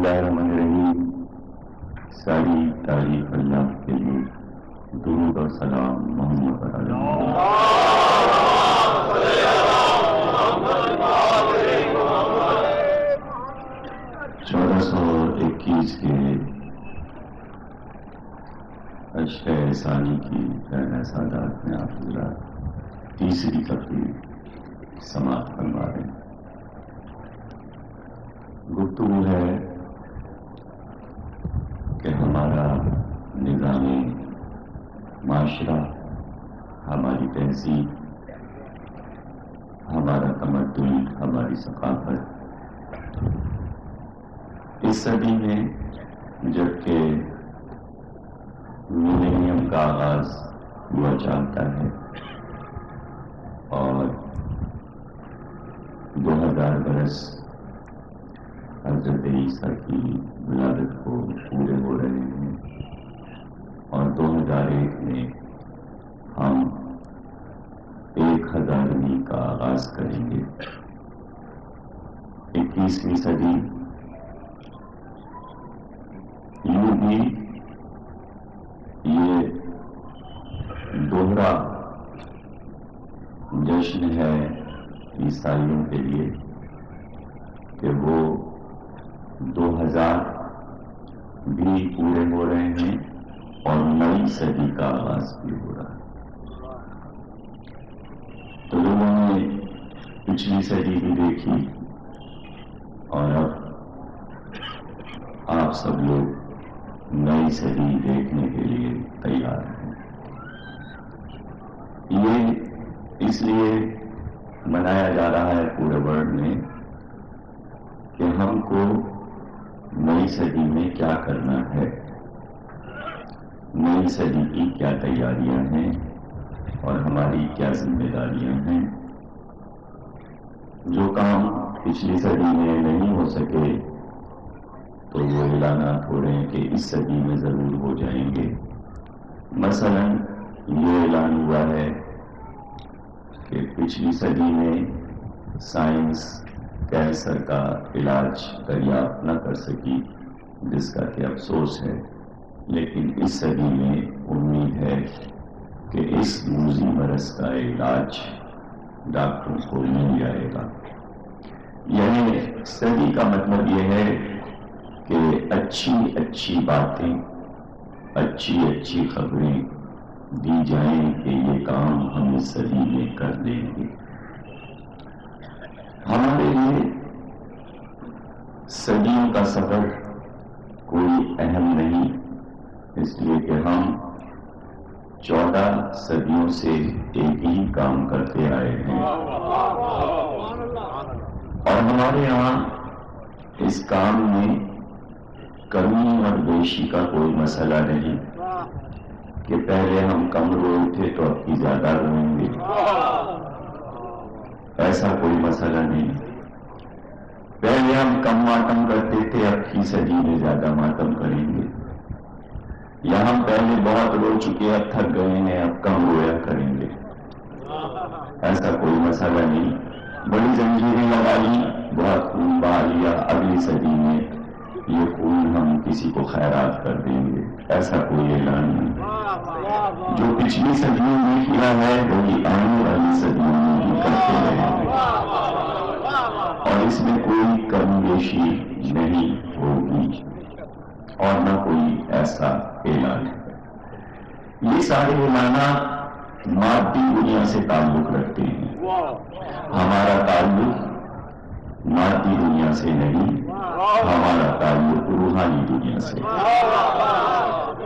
اللہ الرحمن الرحیم. ساری تعریف اللہ کے لیے. درود اور سلام محمد پر علیہ. 1421 کے اشرح ثانی کی رہنا سادات میں آپ حضرات تیسری تقریر سماعت فرما رہے ہیں. گفتگو ہے کہ ہمارا نظام معاشرہ، ہماری تہذیب، ہمارا تمدن، ہماری ثقافت اس صدی میں جبکہ ملینیم کا آغاز ہوا چاہتا ہے اور 2000 برس حضرت عیسیٰ کی ولادت کو پورے ہو رہے ہیں اور 2001 میں ہم 1000ویں کا آغاز کریں گے. 21ویں صدی یوں بھی یہ دوہرا جشن ہے عیسائیوں کے لیے کہ وہ 2000 بھی پورے ہو رہے ہیں اور نئی صدی کا آغاز بھی ہو رہا ہے. تو لوگوں نے پچھلی صدی بھی دیکھی اور اب آپ سب لوگ نئی صدی دیکھنے کے لیے تیار ہیں. یہ اس لیے منایا جا رہا ہے پورے ورلڈ میں کہ ہم کو نئی صدی میں کیا کرنا ہے، نئی صدی کی کیا تیاریاں ہیں اور ہماری کیا ذمہ داریاں ہیں. جو کام پچھلی صدی میں نہیں ہو سکے تو وہ اعلانات ہو رہے ہیں کہ اس صدی میں ضرور ہو جائیں گے. مثلا یہ اعلان ہوا ہے کہ پچھلی صدی میں سائنس کینسر کا علاج دریافت نہ کر سکی، جس کا کہ افسوس ہے، لیکن اس صدی میں امید ہے کہ اس موذی مرض کا علاج ڈاکٹروں کو مل جائے گا. یعنی صدی کا مطلب یہ ہے کہ اچھی اچھی باتیں، اچھی اچھی خبریں دی جائیں کہ یہ کام ہم اس صدی میں کر لیں گے. ہمارے لیے صدیوں کا سفر کوئی اہم نہیں، اس لیے کہ ہم 14 صدیوں سے ایک ہی کام کرتے آئے ہیں اور ہمارے یہاں اس کام میں کمی اور بیشی کا کوئی مسئلہ نہیں کہ پہلے ہم کم روئے تھے تو اب کی زیادہ روئیں گے، ایسا کوئی مسئلہ نہیں. پہلے ہم کم ماتم کرتے تھے، اب کی صدی میں زیادہ ماتم کریں گے. یا ہم پہلے بہت رو چکے اب تھک گئے ہیں، اب کم رویا کریں گے، ایسا کوئی مسئلہ نہیں. بڑی زنجیریں لگا لی، بہت خون بہا لیا، اگلی صدی میں یہ خون ہم کسی کو خیرات کر دیں گے، ایسا کوئی اعلان نہیں. جو پچھلی صدیوں میں کیا ہے وہی آنے والی صدیوں میں بھی کرتے رہے اور اس میں کوئی کم بیشی نہیں ہوگی اور نہ کوئی ایسا اعلان ہے. یہ سارے اعلانات مادی دنیا سے تعلق رکھتے ہیں. ہمارا تعلق مادی دنیا سے نہیں، ہمارا تعلق روحانی دنیا سے.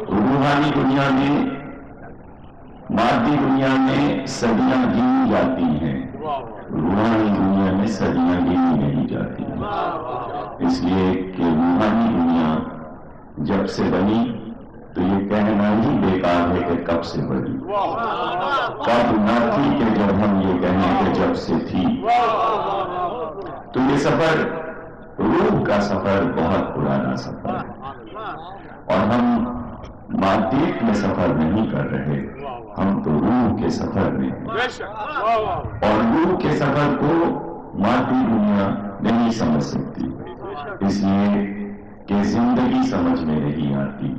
روحانی دنیا میں، مادی دنیا میں صدیاں گنی جاتی ہیں، روحانی دنیا میں صدیاں گنی نہیں جاتی ہیں. اس لیے کہ روحانی دنیا جب سے بنی تو یہ کہنا ہی بیکار ہے کہ کب سے بنی. کب نہ تھی کہ جب ہم یہ کہیں کہ جب سے تھی. تو یہ سفر روح کا سفر بہت پرانا سفر ہے اور ہم مادیت میں سفر نہیں کر رہے، ہم تو روح کے سفر میں ہیں اور روح کے سفر کو مادی دنیا نہیں سمجھ سکتی. اس لیے کہ سمجھ میں نہیں آتی.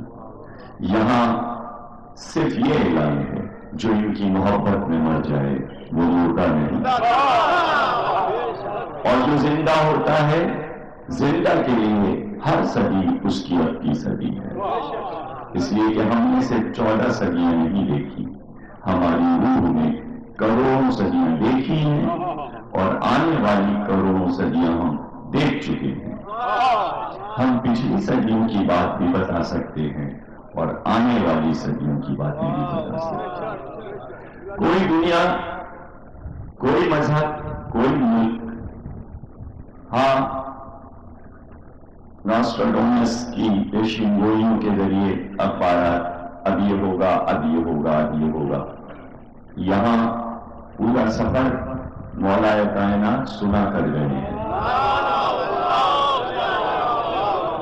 یہاں صرف یہ اعلان ہے جو ان کی محبت میں مر جائے وہ مردہ نہیں، اور جو زندہ ہوتا ہے زندہ کے لیے ہر صدی اس کی اب کی صدی ہے. اس لیے کہ ہم نے صرف 14 صدیاں نہیں دیکھی، ہماری روح نے کروڑوں صدیاں دیکھی ہیں اور آنے والی کروڑوں صدیاں ہم دیکھ چکے ہیں. ہم پچھلی صدیوں کی بات بھی بتا سکتے ہیں اور آنے والی صدیوں کی باتیں بھی بتا سکتے ہیں. کوئی دنیا، کوئی مذہب، کوئی ملک، ہاں ناسٹراڈامس کی پیشین گوئیوں کے ذریعے اخبارات اب یہ ہوگا، اب یہ ہوگا، اب یہ ہوگا. یہاں پورا سفر مولائے کائنات سنا کر گئے ہیں.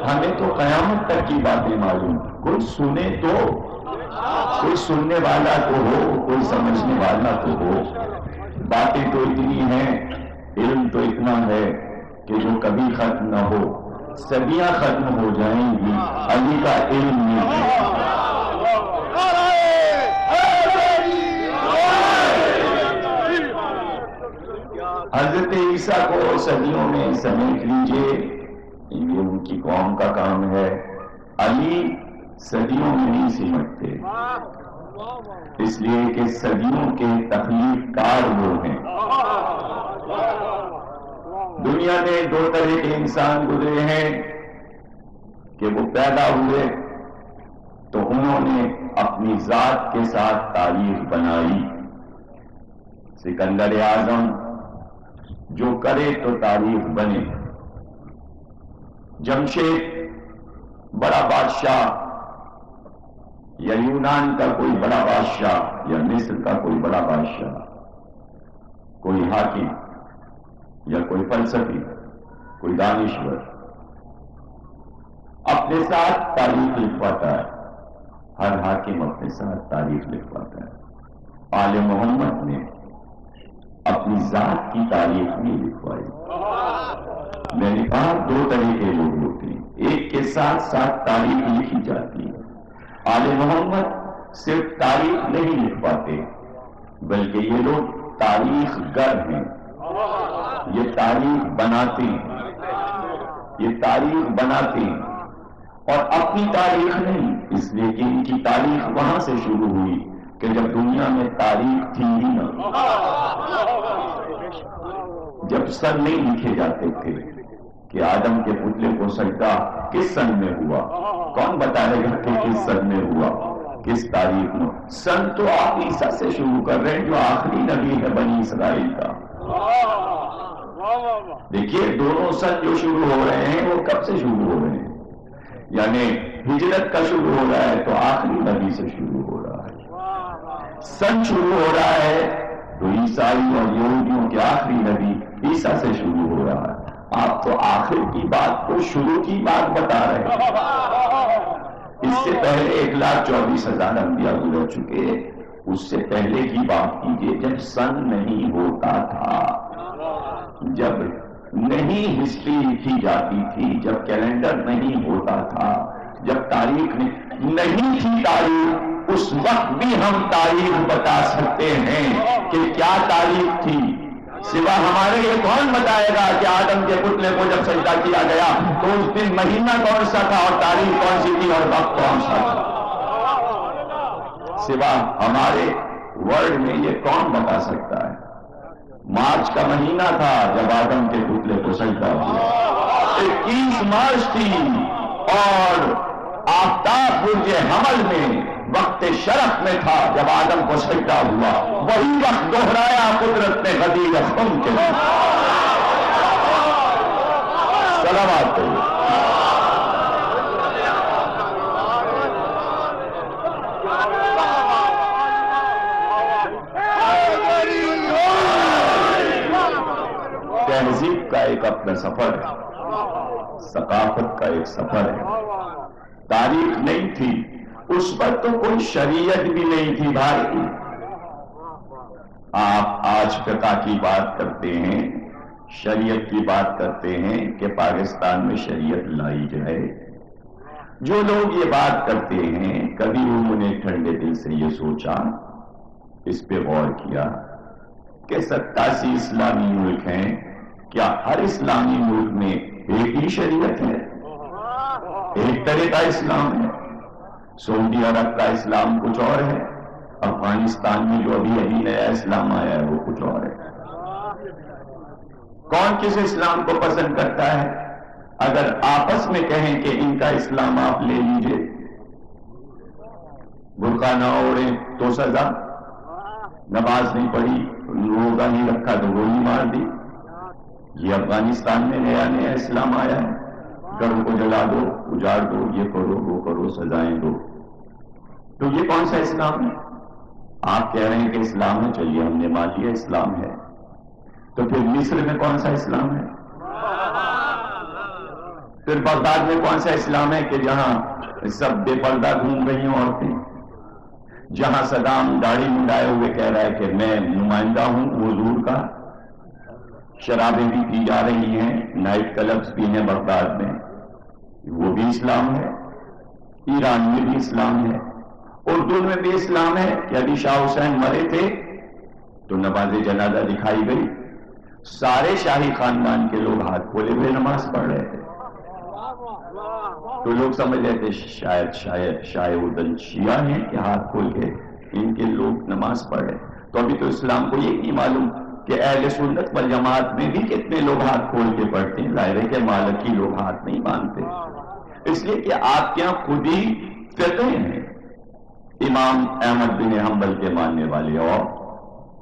ہمیں تو قیامت تک کی باتیں معلوم. کوئی سنے تو، کوئی سننے والا تو ہو، کوئی سمجھنے والا تو ہو. باتیں تو اتنی ہیں، علم تو اتنا ہے کہ جو کبھی ختم نہ ہو. صدیاں ختم ہو جائیں گی، علی کا علم نہیں ہے. حضرت عیسیٰ کو صدیوں میں سمیٹ لیجئے، یہ ان کی قوم کا کام ہے. علی صدیوں میں نہیں سمٹتے، اس لیے کہ صدیوں کے تخلیق کار وہ ہیں. دنیا میں 2 طرح کے انسان گزرے ہیں کہ وہ پیدا ہوئے تو انہوں نے اپنی ذات کے ساتھ تاریخ بنائی. سکندر اعظم جو کرے تو تاریخ بنے. جمشید بڑا بادشاہ، یا یونان کا کوئی بڑا بادشاہ، یا مصر کا کوئی بڑا بادشاہ، کوئی حاکم یا کوئی فلسفی، کوئی دانشور اپنے ساتھ تاریخ لکھواتا ہے. ہر حاکم اپنے ساتھ تاریخ لکھواتا ہے. آل محمد نے اپنی ذات کی تاریخ نہیں لکھوائی. میں نے کہا 2 طرح کے لوگ ہوتے ہیں، ایک کے ساتھ ساتھ تاریخ لکھی جاتی ہے. آل محمد صرف تاریخ نہیں لکھ پاتے بلکہ یہ لوگ تاریخ گر ہیں. یہ تاریخ بناتے ہیں، یہ تاریخ بناتے ہیں اور اپنی تاریخ نہیں. اس لیے کہ ان کی تاریخ وہاں سے شروع ہوئی کہ جب دنیا میں تاریخ تھی ہی نہ، جب سن نہیں لکھے جاتے تھے کہ آدم کے پتلے کو سجدہ کس سن میں ہوا. کون بتائے گا کہ کس سن میں ہوا، کس تاریخ میں؟ سن تو آپ عیسیٰ سے شروع کر رہے ہیں جو آخری نبی ہے بنی اسرائیل کا. دیکھیے دونوں سن جو شروع ہو رہے ہیں وہ کب سے شروع ہو رہے ہیں؟ یعنی ہجرت کا شروع ہو رہا ہے تو آخری نبی سے شروع ہو رہا ہے. سن شروع ہو رہا ہے تو عیسائی اور یہودیوں کے آخری نبی عیسیٰ سے شروع ہو رہا ہے. آپ تو آخر کی بات کو شروع کی بات بتا رہے ہیں. اس سے پہلے 1,24,000 انبیاء گزر چکے. اس سے پہلے کی بات کیجئے جب سن نہیں ہوتا تھا، جب نہیں ہسٹری لکھی جاتی تھی، جب کیلنڈر نہیں ہوتا تھا، جب تاریخ نہیں تھی تاریخ. اس وقت بھی ہم تاریخ بتا سکتے ہیں کہ کیا تاریخ تھی. سوا ہمارے یہ کون بتائے گا کہ آدم کے پتلے کو جب سجدہ کیا گیا تو اس دن مہینہ کون سا تھا اور تاریخ کون سی تھی اور وقت کون سا تھا؟ سوا ہمارے ورلڈ میں یہ کون بتا سکتا ہے؟ مارچ کا مہینہ تھا جب آدم کے پتلے کو سجدہ ہوا، 21 مارچ تھی اور آفتاب برج حمل میں وقت شرف میں تھا جب آدم کو سجدہ ہوا. وہی وقت دوہرایا قدرت نے غدیر خم کے لیے. سلامات کرو. تہذیب کا ایک اپنا سفر ہے، ثقافت کا ایک سفر ہے. تاریخ نہیں تھی اس پر تو کوئی شریعت بھی نہیں تھی بھائی. آپ آج فقہ کی بات کرتے ہیں، شریعت کی بات کرتے ہیں کہ پاکستان میں شریعت لائی جائے. جو لوگ یہ بات کرتے ہیں کبھی انہوں نے ٹھنڈے دل سے یہ سوچا، اس پہ غور کیا کہ 87 اسلامی ملک ہیں، کیا ہر اسلامی ملک میں ایک ہی شریعت ہے، ایک طرح کا اسلام ہے؟ سعودی عرب کا اسلام کچھ اور ہے، افغانستان میں جو ابھی نیا اسلام آیا ہے وہ کچھ اور ہے۔ کون کس اسلام کو پسند کرتا ہے؟ اگر آپس میں کہیں کہ ان کا اسلام آپ لے لیجئے، برقع نہ اوڑھیں تو سزا، نماز نہیں پڑھی، روزہ نہیں رکھا تو گولی مار دی۔ یہ افغانستان میں نیا نیا اسلام آیا ہے، گھروں کو جلا دو، اجاڑ دو، یہ کرو وہ کرو، سزائیں دو۔ تو یہ کون سا اسلام ہے؟ آپ کہہ رہے ہیں کہ اسلام ہے، چلیے ہم نے مان لیا اسلام ہے، تو پھر مصر میں کون سا اسلام ہے؟ پھر بغداد میں کون سا اسلام ہے کہ جہاں سب بے پردہ گھوم رہی ہیں عورتیں، جہاں صدام داڑھی منڈائے ہوئے کہہ رہا ہے کہ میں نمائندہ ہوں حضور کا، شرابیں بھی پی جا رہی ہیں، نائٹ کلبز بھی ہیں بغداد میں، وہ بھی اسلام ہے۔ ایران میں بھی اسلام ہے، اردو میں بھی اسلام ہے کہ ابھی شاہ حسین مرے تھے تو نماز جنازہ دکھائی گئی، سارے شاہی خاندان کے لوگ ہاتھ کھولے ہوئے نماز پڑھ رہے تھے، تو لوگ سمجھ رہے تھے شاید اردن شیعہ ہیں کہ ہاتھ کھول کے ان کے لوگ نماز پڑھ رہے۔ تو ابھی تو اسلام کو یہ نہیں معلوم کہ اہل سنت والجماعت میں بھی کتنے لوگ ہاتھ کھول کے پڑھتے ہیں، ظاہر ہے کہ مالکی لوگ ہاتھ نہیں باندھتے، اس لیے کہ آپ کے یہاں خود ہی فقہ ہیں، امام احمد بن حنبل کے ماننے والے اور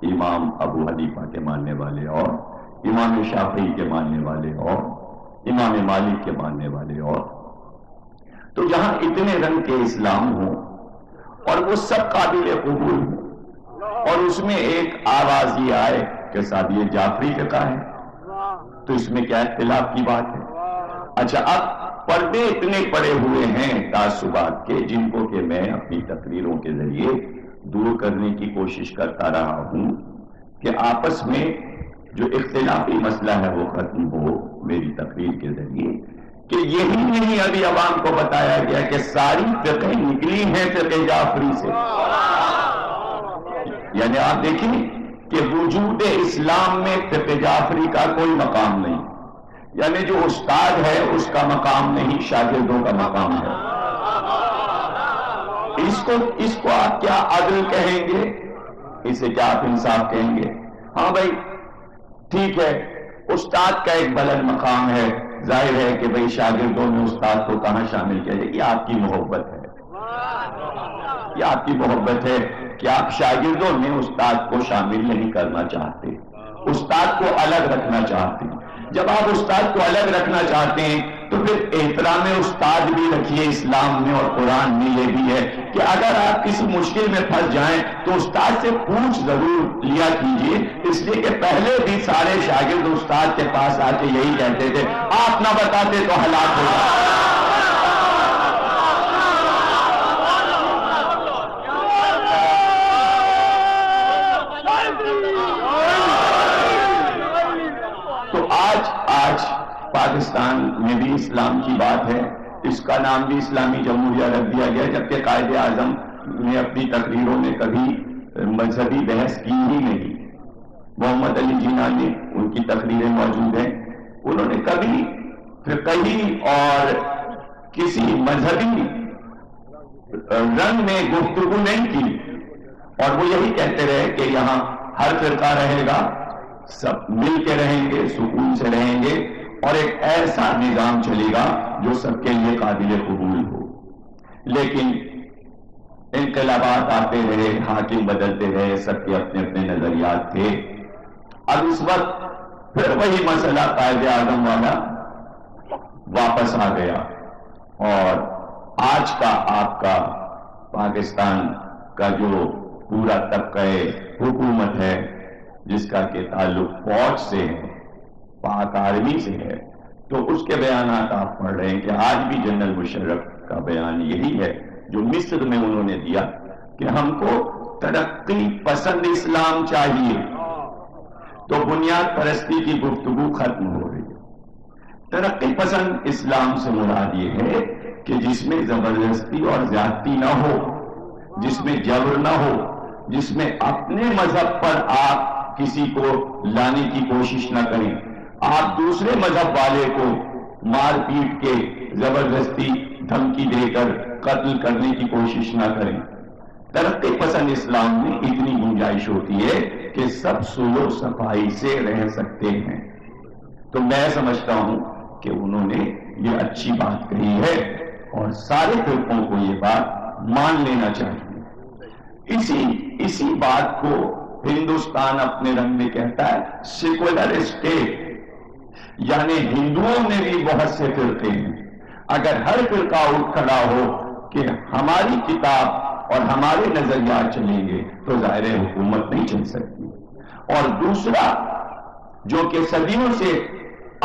امام ابو حنیفہ کے ماننے والے اور امام شافعی کے ماننے والے اور امام مالک کے ماننے والے اور، تو جہاں اتنے رنگ کے اسلام ہوں اور وہ سب قابل قبول ہوں اور اس میں ایک آواز یہ آئے کہ صاحب یہ جعفری فقہ ہے، تو اس میں کیا اختلاف کی بات ہے؟ اچھا، اب پردے اتنے پڑے ہوئے ہیں تعصبات کے جن کو کہ میں اپنی تقریروں کے ذریعے دور کرنے کی کوشش کرتا رہا ہوں کہ آپس میں جو اختلافی مسئلہ ہے وہ ختم ہو میری تقریر کے ذریعے، کہ یہی نہیں ابھی عوام کو بتایا گیا کہ ساری فقہ نکلی ہیں فقہ جعفری سے۔ یعنی آپ دیکھیں کہ وجود اسلام میں فقہ جعفری کا کوئی مقام نہیں، یعنی جو استاد ہے اس کا مقام نہیں، شاگردوں کا مقام ہے۔ اس کو آپ کیا عدل کہیں گے؟ اسے کیا آپ انصاف کہیں گے؟ ہاں بھائی ٹھیک ہے، استاد کا ایک بلند مقام ہے، ظاہر ہے کہ بھائی شاگردوں میں استاد کو کہاں شامل کیا جائے، یہ آپ کی محبت ہے، یہ آپ کی محبت ہے کہ آپ شاگردوں میں استاد کو شامل نہیں کرنا چاہتے، استاد کو الگ رکھنا چاہتے ہیں۔ جب آپ استاد کو الگ رکھنا چاہتے ہیں تو پھر احترام استاد بھی رکھیے۔ اسلام میں اور قرآن میں یہ بھی ہے کہ اگر آپ کسی مشکل میں پھنس جائیں تو استاد سے پوچھ ضرور لیا کیجئے، اس لیے کہ پہلے بھی سارے شاگرد استاد کے پاس آ کے یہی کہتے تھے، آپ نہ بتاتے تو ہلاک ہو جاتے۔ آج پاکستان میں بھی اسلام کی بات ہے، اس کا نام بھی اسلامی جمہوریہ رکھ دیا گیا، جبکہ قائد اعظم نے اپنی تقریروں میں کبھی مذہبی بحث کی ہی نہیں۔ محمد علی جناح نے، ان کی تقریریں موجود ہیں، انہوں نے کبھی فقہی اور کسی مذہبی رنگ میں گفتگو نہیں کی، اور وہ یہی کہتے رہے کہ یہاں ہر فرقہ رہے گا، سب مل کے رہیں گے، سکون سے رہیں گے، اور ایک ایسا نظام چلے گا جو سب کے لیے قابل قبول ہو۔ لیکن انقلابات آتے رہے، حاکم بدلتے رہے، سب کے اپنے اپنے نظریات تھے۔ اب اس وقت پھر وہی مسئلہ قائد اعظم والا واپس آ گیا، اور آج کا آپ کا پاکستان کا جو پورا طبقہ حکومت ہے، جس کا کہ تعلق فوج سے ہے، پاک آرمی سے ہے، تو اس کے بیانات آپ پڑھ رہے ہیں کہ آج بھی جنرل مشرف کا بیان یہی ہے جو مصر میں انہوں نے دیا کہ ہم کو ترقی پسند اسلام چاہیے، تو بنیاد پرستی کی گفتگو ختم ہو رہی ہے۔ ترقی پسند اسلام سے مراد یہ ہے کہ جس میں زبردستی اور زیادتی نہ ہو، جس میں جبر نہ ہو، جس میں اپنے مذہب پر آپ کسی کو لانے کی کوشش نہ کریں، آپ دوسرے مذہب والے کو مار پیٹ کے زبردستی دھمکی دے کر قتل کرنے کی کوشش نہ کریں۔ ترقی پسند اسلام میں اتنی گنجائش ہوتی ہے کہ سب سلو صفائی سے رہ سکتے ہیں۔ تو میں سمجھتا ہوں کہ انہوں نے یہ اچھی بات کہی ہے اور سارے فرقوں کو یہ بات مان لینا چاہیے۔ اسی بات کو ہندوستان اپنے رنگ میں کہتا ہے سیکولر اسٹیٹ، یعنی ہندوؤں میں بھی بہت سے فرقے ہیں۔ اگر ہر فرقہ اٹھ کھڑا ہو کہ ہماری کتاب اور ہمارے نظریات چلیں گے تو ظاہر حکومت نہیں چل سکتی۔ اور دوسرا جو کہ صدیوں سے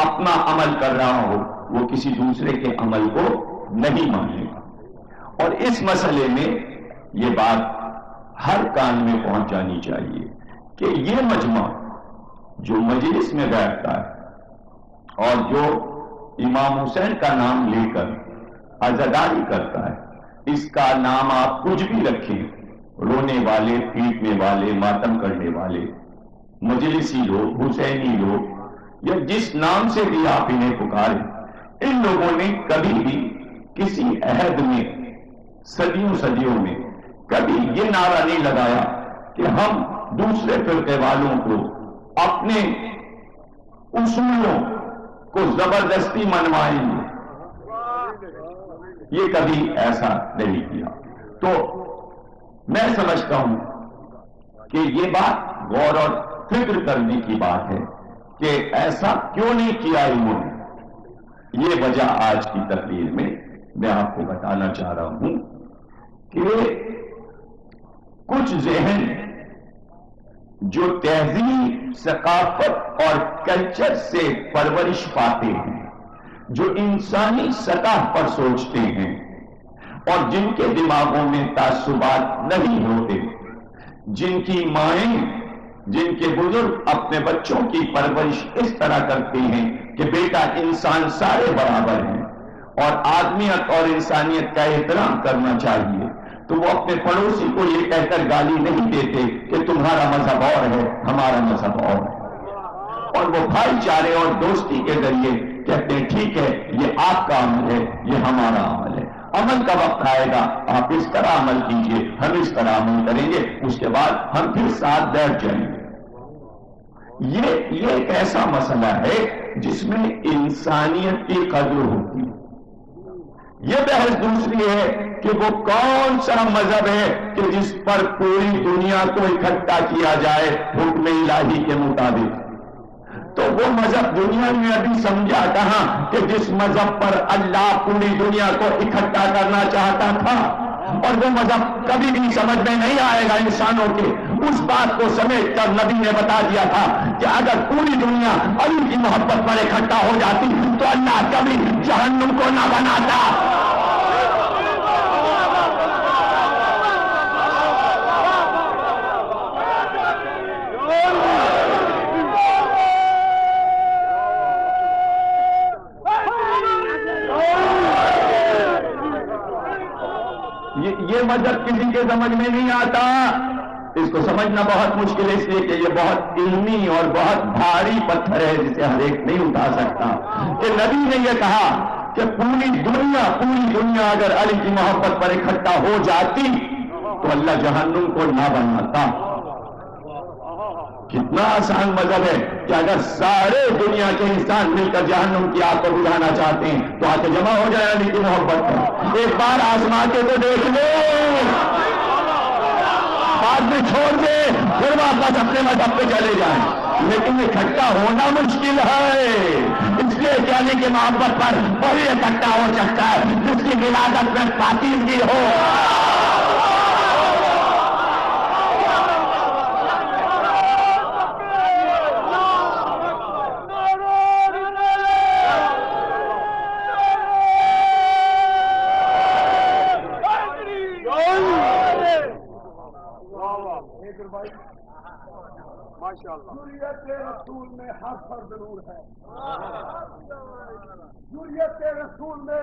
اپنا عمل کر رہا ہو وہ کسی دوسرے کے عمل کو نہیں مانے گا۔ اور اس مسئلے میں یہ بات ہر کان میں پہنچ جانی چاہیے کہ یہ مجمع جو مجلس میں بیٹھتا ہے اور جو امام حسین کا نام لے کر عزاداری کرتا ہے، اس کا نام آپ کچھ بھی رکھیں، رونے والے، پیٹنے والے، ماتم کرنے والے، مجلسی لوگ، حسینی لوگ، یا جس نام سے بھی آپ انہیں پکاریں، ان لوگوں نے کبھی بھی کسی عہد میں صدیوں میں کبھی یہ نعرہ نہیں لگایا کہ ہم دوسرے فرقے والوں کو اپنے اصولوں کو زبردستی منوائیں گے، یہ کبھی ایسا نہیں کیا۔ تو میں سمجھتا ہوں کہ یہ بات غور اور فکر کرنے کی بات ہے کہ ایسا کیوں نہیں کیا انہوں نے۔ یہ وجہ آج کی تقریر میں آپ کو بتانا چاہ رہا ہوں کہ کچھ ذہن جو تہذیب، ثقافت اور کلچر سے پرورش پاتے ہیں، جو انسانی سطح پر سوچتے ہیں اور جن کے دماغوں میں تعصبات نہیں ہوتے، جن کی مائیں، جن کے بزرگ اپنے بچوں کی پرورش اس طرح کرتے ہیں کہ بیٹا انسان سارے برابر ہیں اور آدمیت اور انسانیت کا احترام کرنا چاہیے، تو وہ اپنے پڑوسی کو یہ کہہ کر گالی نہیں دیتے کہ تمہارا مذہب اور ہے، ہمارا مذہب اور ہے، اور وہ بھائی چارے اور دوستی کے ذریعے کہتے ہیں ٹھیک ہے یہ آپ کا عمل ہے، یہ ہمارا عمل ہے، عمل کا وقت آئے گا آپ اس طرح عمل کیجئے، ہم اس طرح عمل کریں گے، اس کے بعد ہم پھر ساتھ بیٹھ جائیں گے۔ یہ ایک ایسا مسئلہ ہے جس میں انسانیت کی قدر ہوتی ہے۔ یہ بحث دوسری ہے کہ وہ کون سا مذہب ہے کہ جس پر پوری دنیا کو اکٹھا کیا جائے حکم الہی کے مطابق۔ تو وہ مذہب دنیا میں ابھی سمجھا کہاں کہ جس مذہب پر اللہ پوری دنیا کو اکٹھا کرنا چاہتا تھا، اور وہ مذہب کبھی بھی سمجھ میں نہیں آئے گا انسانوں کے، اس بات کو سمیٹ کر نبی نے بتا دیا تھا کہ اگر پوری دنیا علی کی محبت پر اکٹھا ہو جاتی تو اللہ کبھی جہنم کو نہ بناتا۔ یہ مذہب کسی کے سمجھ میں نہیں آتا، اس کو سمجھنا بہت مشکل ہے، اس لیے کہ یہ بہت علمی اور بہت بھاری پتھر ہے جسے ہر ایک نہیں اٹھا سکتا۔ کہ نبی نے یہ کہا کہ پوری دنیا اگر علی کی محبت پر اکٹھا ہو جاتی تو اللہ جہنم کو نہ بناتا۔ کتنا آسان مذہب ہے کہ اگر سارے دنیا کے انسان مل کر جہنم کی آگ کو بجھانا چاہتے ہیں تو آ کے جمع ہو جائے علی کی محبت پر، ایک بار آزما کے تو دیکھ لے، بعد میں چھوڑ دے پھر واپس اپنے مذہب پہ چلے جائیں، لیکن اکٹھا ہونا مشکل ہے۔ اس لیے کہ علی کی محبت پر وہی اکٹھا ہو سکتا ہے جس کی ولادت میں پاکیزگی ہو۔ ضروریت رسول میں ہر فرد نور ہے، ضروریت رسول میں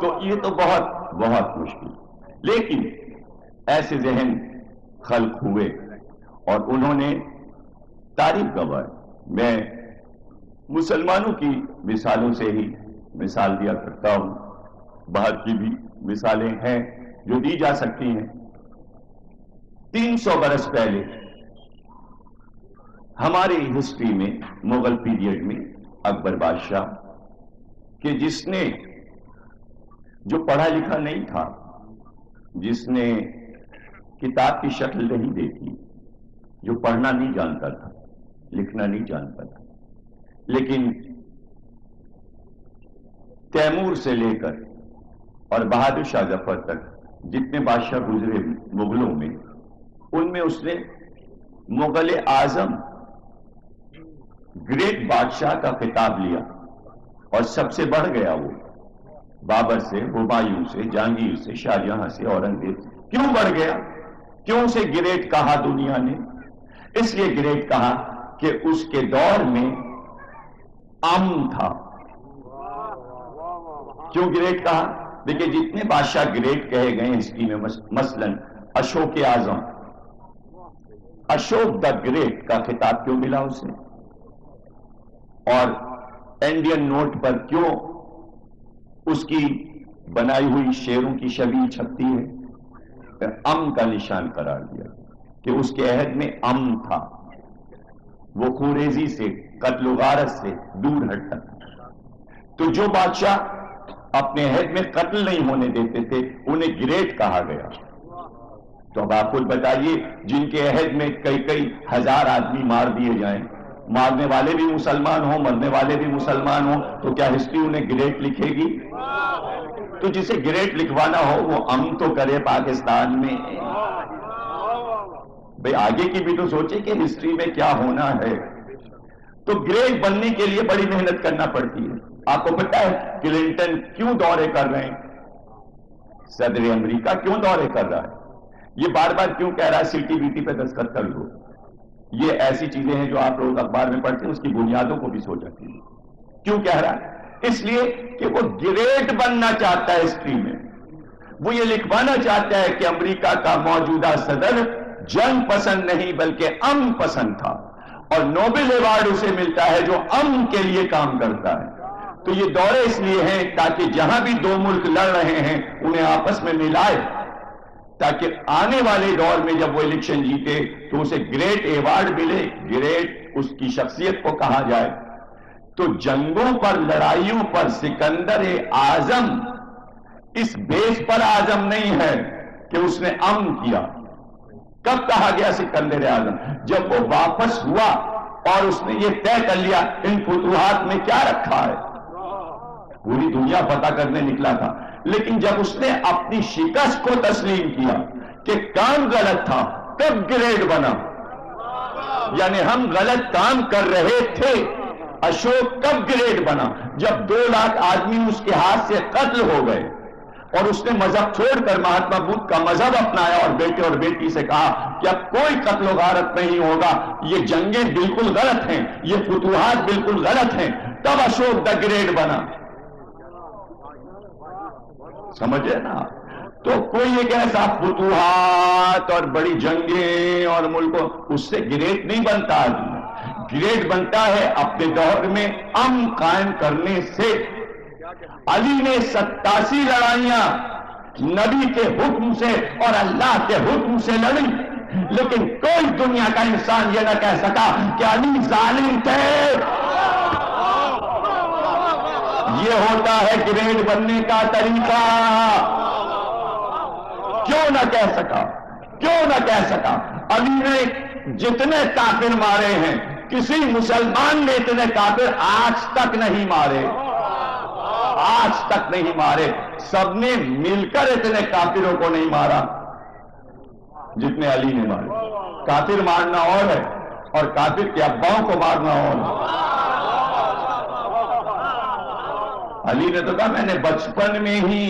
تو یہ تو بہت بہت مشکل، لیکن ایسے ذہن خلق ہوئے اور انہوں نے تاریخ گواہ۔ میں مسلمانوں کی مثالوں سے ہی مثال دیا کرتا ہوں، باہر کی بھی مثالیں ہیں جو دی جا سکتی ہیں۔ 300 برس پہلے ہماری ہسٹری میں، مغل پیریڈ میں، اکبر بادشاہ کہ جس نے، جو پڑھا لکھا نہیں تھا، جس نے کتاب کی شکل نہیں دیکھی، جو پڑھنا نہیں جانتا تھا، لکھنا نہیں جانتا تھا، لیکن تیمور سے لے کر اور بہادر شاہ ظفر تک جتنے بادشاہ گزرے مغلوں میں، ان میں اس نے مغل اعظم گریٹ بادشاہ کا خطاب لیا، اور سب سے بڑھ گیا وہ، بابر سے، ہمایوں سے، جہانگیر سے، شاہجہاں سے، اورنگزیب سے۔ کیوں بڑھ گیا؟ کیوں اسے گریٹ کہا دنیا نے؟ اس لیے گریٹ کہا کہ اس کے دور میں امن تھا۔ کیوں گریٹ کہا؟ دیکھیں جتنے بادشاہ گریٹ کہے گئے ہسٹری میں، مثلا اشوک اعظم، اشوک دا گریٹ کا خطاب کیوں ملا اسے؟ اور انڈین نوٹ پر کیوں اس کی بنائی ہوئی شیروں کی شبیہ چھپتی ہے؟ امن کا نشان قرار دیا کہ اس کے عہد میں امن تھا، وہ خوریزی سے، قتل و غارت سے دور ہٹتا تھا۔ تو جو بادشاہ اپنے عہد میں قتل نہیں ہونے دیتے تھے انہیں گریٹ کہا گیا۔ تو اب آپ خود بتائیے، جن کے عہد میں کئی ہزار آدمی مار دیے جائیں، مارنے والے بھی مسلمان ہوں، مرنے والے بھی مسلمان ہوں، تو کیا ہسٹری انہیں گریٹ لکھے گی؟ تو جسے گریٹ لکھوانا ہو وہ امن تو کرے پاکستان میں۔ بھئی آگے کی بھی تو سوچے کہ ہسٹری میں کیا ہونا ہے۔ تو گریٹ بننے کے لیے بڑی محنت کرنا پڑتی ہے۔ آپ کو پتا ہے کلنٹن کیوں دورے کر رہے ہیں؟ صدر امریکہ کیوں دورے کر رہا ہے؟ یہ بار بار کیوں کہہ رہا ہے سی ٹی بی ٹی پہ دستخط کر لو؟ یہ ایسی چیزیں ہیں جو آپ لوگ اخبار میں پڑھتے ہیں، اس کی بنیادوں کو بھی سوچا کیجیے۔ کیوں کہہ رہا ہے؟ اس لیے کہ وہ گریٹ بننا چاہتا ہے ہسٹری میں۔ وہ یہ لکھوانا چاہتا ہے کہ امریکہ کا موجودہ صدر جنگ پسند نہیں بلکہ امن پسند تھا، اور نوبل ایوارڈ اسے ملتا ہے جو امن کے لیے کام کرتا ہے۔ تو یہ دورے اس لیے ہیں تاکہ جہاں بھی دو ملک لڑ رہے ہیں انہیں آپس میں ملائے، تاکہ آنے والے دور میں جب وہ الیکشن جیتے تو اسے گریٹ ایوارڈ ملے، گریٹ اس کی شخصیت کو کہا جائے۔ تو جنگوں پر، لڑائیوں پر سکندر اعظم اس بیس پر اعظم نہیں ہے کہ اس نے امن کیا۔ کب کہا گیا سکندر اعظم؟ جب وہ واپس ہوا اور اس نے یہ طے کر لیا ان فتوحات میں کیا رکھا ہے۔ پوری دنیا فتح کرنے نکلا تھا، لیکن جب اس نے اپنی شکست کو تسلیم کیا کہ کام غلط تھا، تب گریٹ بنا۔ یعنی ہم غلط کام کر رہے تھے۔ اشوک کب گریٹ بنا؟ جب 2 لاکھ آدمی اس کے ہاتھ سے قتل ہو گئے اور اس نے مذہب چھوڑ کر مہاتما بدھ کا مذہب اپنایا اور بیٹے اور بیٹی سے کہا کہ اب کوئی قتل و غارت نہیں ہوگا، یہ جنگیں بالکل غلط ہیں، یہ فتوحات بالکل غلط ہیں، تب اشوک دا گریٹ بنا۔ سمجھے نا؟ تو کوئی ایک ایسا فتوحات اور بڑی جنگیں اور ملکوں، اس سے گریٹ نہیں بنتا آدمی۔ گریٹ بنتا ہے اپنے دور میں امن قائم کرنے سے۔ علی نے 87 لڑائیاں نبی کے حکم سے اور اللہ کے حکم سے لڑی، لیکن کوئی دنیا کا انسان یہ نہ کہہ سکا کہ علی ظالم تھے۔ یہ ہوتا ہے گریٹ بننے کا طریقہ۔ کیوں نہ کہہ سکا؟ کیوں نہ کہہ سکا؟ علی نے جتنے کافر مارے ہیں کسی مسلمان نے اتنے کافر آج تک نہیں مارے۔ آج تک نہیں مارے. سب نے مل کر اتنے کافروں کو نہیں مارا جتنے علی نے مارے. کافر مارنا اور ہے اور کافر کے اباؤں کو مارنا اور ہے. علی نے تو کہا میں نے بچپن میں ہی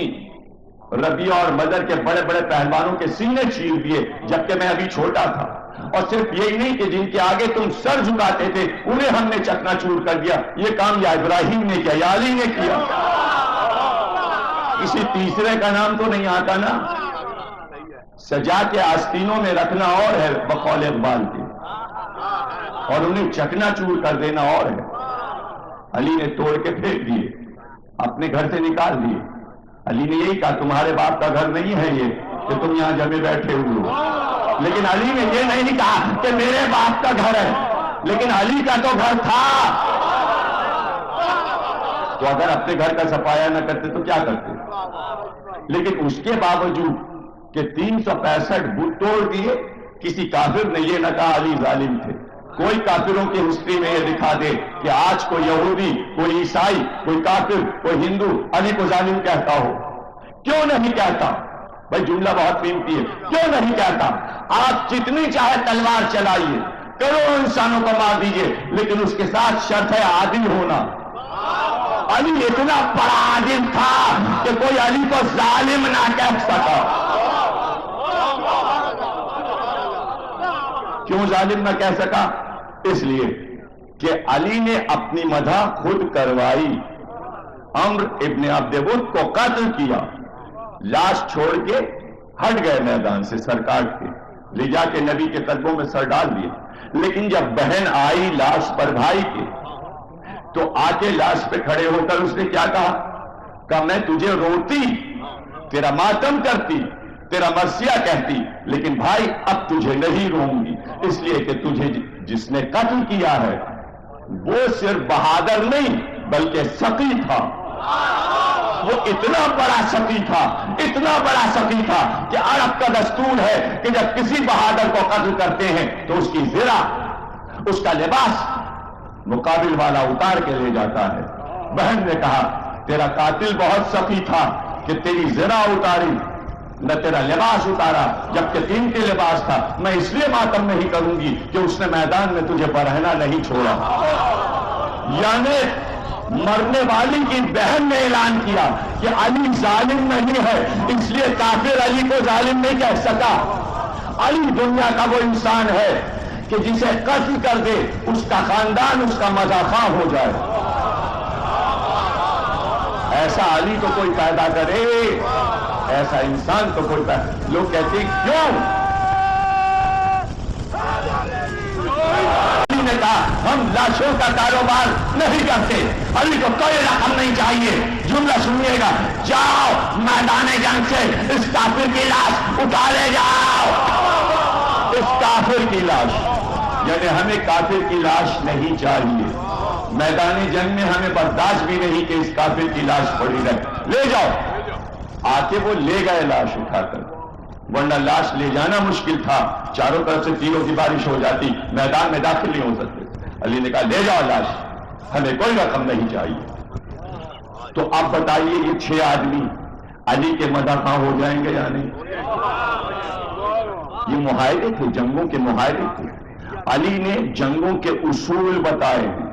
ربیعہ اور بدر کے بڑے بڑے پہلوانوں کے سینے چیر دیے جبکہ میں ابھی چھوٹا تھا. اور صرف یہی نہیں کہ جن کے آگے تم سر جھکاتے تھے انہیں ہم نے چکنا چور کر دیا. یہ کام یا ابراہیم نے کیا یا علی نے کیا. کسی تیسرے کا نام تو نہیں آتا نا. سجا کے آستینوں میں رکھنا اور ہے بقول اقبال کے, اور انہیں چکنا چور کر دینا اور ہے. علی نے توڑ کے پھینک دیے, اپنے گھر سے نکال دیے. علی نے یہی کہا تمہارے باپ کا گھر نہیں ہے یہ کہ تم یہاں جمے بیٹھے ہوئے ہو. لیکن علی نے یہ نہیں کہا کہ میرے باپ کا گھر ہے, لیکن علی کا تو گھر تھا. تو اگر اپنے گھر کا صفایا نہ کرتے تو کیا کرتے؟ لیکن اس کے باوجود کہ 365 بت توڑ دیے, کسی کافر نے یہ نہ کہا علی ظالم تھے. کوئی کافروں کی ہسٹری میں یہ دکھا دے کہ آج کوئی یہودی, کوئی عیسائی, کوئی کافر, کوئی ہندو علی کو ظالم کہتا ہو. کیوں نہیں کہتا؟ بھائی جملہ بہت قیمتی ہے. کیوں نہیں کہتا؟ آپ جتنی چاہے تلوار چلائیے, کروڑوں انسانوں کو مار دیجیے, لیکن اس کے ساتھ شرط ہے عادل ہونا. علی اتنا بڑا عادل تھا کہ کوئی علی کو ظالم نہ کہہ سکا. کیوں ظالم نہ کہہ سکا؟ اس لیے کہ علی نے اپنی مدح خود کروائی. عمرو ابن عبد ود کو قتل کیا, لاش چھوڑ کے ہٹ گئے میدان سے, سر کاٹ کے لے جا کے نبی کے قدموں میں سر ڈال دیا. لیکن جب بہن آئی لاش پر بھائی کے, تو آ کے لاش پہ کھڑے ہو کر اس نے کیا کہا؟ کہ میں تجھے روتی, تیرا ماتم کرتی, تیرا مرثیہ کہتی, لیکن بھائی اب تجھے نہیں روں گی, اس لیے کہ تجھے جس نے قتل کیا ہے وہ صرف بہادر نہیں بلکہ سخی تھا. وہ اتنا بڑا سخی تھا, اتنا بڑا سخی تھا کہ عرب کا دستور ہے کہ جب کسی بہادر کو قتل کرتے ہیں تو اس کی زرہ, اس کا لباس مقابل والا اتار کے لے جاتا ہے. بہن نے کہا تیرا قاتل بہت سخی تھا کہ تیری زرہ اتاری, نہ تیرا لباس اتارا, جبکہ قیمتی لباس تھا. میں اس لیے ماتم نہیں کروں گی کہ اس نے میدان میں تجھے برہنا نہیں چھوڑا. یعنی مرنے والی کی بہن نے اعلان کیا کہ علی ظالم نہیں ہے, اس لیے کافر علی کو ظالم نہیں کہہ سکا. علی دنیا کا وہ انسان ہے کہ جسے قتل کر دے اس کا خاندان اس کا مزاخواہ ہو جائے. ایسا علی تو کوئی پیدا کرے, ایسا انسان تو کوئی پیدا. لوگ کہتے ہیں کیوں؟ علی نے کہا ہم لاشوں کا کاروبار نہیں کرتے. علی کو کوئی رقم نہیں چاہیے. جملہ سنیے گا, جاؤ میدان جنگ سے اس کافر کی لاش اٹھا لے جاؤ. اس کافر کی لاش, یعنی ہمیں کافر کی لاش نہیں چاہیے. میدان جنگ میں ہمیں برداشت بھی نہیں کہ اس کافر کی لاش پڑی رہے. لے جاؤ. آ کے وہ لے گئے لاش اٹھا کر, ورنہ لاش لے جانا مشکل تھا. چاروں طرف سے تیروں کی بارش ہو جاتی, میدان میں داخل نہیں ہو سکتے. علی نے کہا لے جاؤ لاش, ہمیں کوئی رقم نہیں چاہیے. تو اب بتائیے یہ 6 آدمی علی کے مداح ہو جائیں گے یا نہیں؟ یہ معاہدے تھے, جنگوں کے معاہدے تھے. علی نے جنگوں کے اصول بتائے ہیں.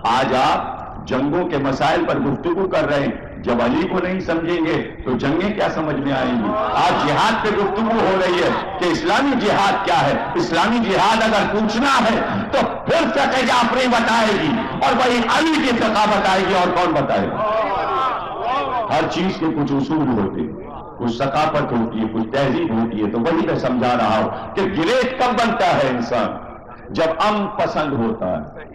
آج آپ جنگوں کے مسائل پر گفتگو کر رہے ہیں, جب علی کو نہیں سمجھیں گے تو جنگیں کیا سمجھ میں آئیں گی؟ آج جہاد پہ گفتگو ہو رہی ہے کہ اسلامی جہاد کیا ہے. اسلامی جہاد اگر پوچھنا ہے تو پھر فقہ جعفری بتائے گی, اور وہی علی کی فقہ بتائے گی, اور کون بتائے گا؟ ہر چیز کے کچھ اصول ہوتے ہیں, کچھ ثقافت ہوتی ہے, کچھ تہذیب ہوتی ہے. تو وہی میں سمجھا رہا ہوں کہ گریز کب بنتا ہے انسان؟ جب امن پسند ہوتا ہے.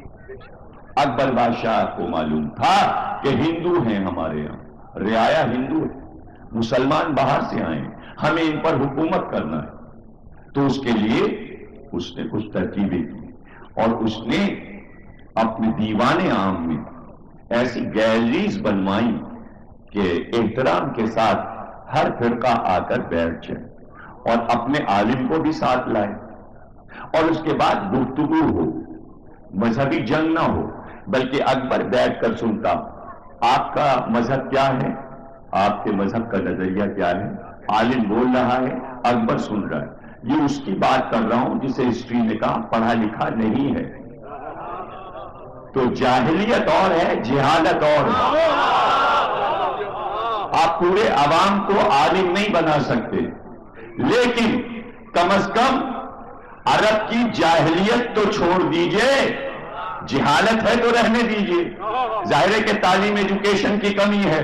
اکبر بادشاہ کو معلوم تھا کہ ہندو ہیں ہمارے یہاں, رعایا ہندو ہے, مسلمان باہر سے آئے ہیں, ہمیں ان پر حکومت کرنا ہے. تو اس کے لیے اس نے کچھ ترکیبیں کی, اور اس نے اپنے دیوان عام میں ایسی گیلریز بنوائی کہ احترام کے ساتھ ہر فرقہ آ کر بیٹھ جائے, اور اپنے عالم کو بھی ساتھ لائے, اور اس کے بعد گفتگو ہو, مذہبی جنگ نہ ہو, بلکہ اکبر بیٹھ کر سنتا آپ کا مذہب کیا ہے، آپ کے مذہب کا نظریہ کیا ہے؟ عالم بول رہا ہے، اکبر سن رہا ہے. یہ اس کی بات کر رہا ہوں جسے ہسٹری نے کہا پڑھا لکھا نہیں ہے. تو جاہلیت اور ہے، جہالت اور ہے. آپ پورے عوام کو عالم نہیں بنا سکتے، لیکن کم از کم عرب کی جاہلیت تو چھوڑ دیجئے، جہالت ہے تو رہنے دیجئے. ظاہر ہے کہ تعلیم ایجوکیشن کی کمی ہے،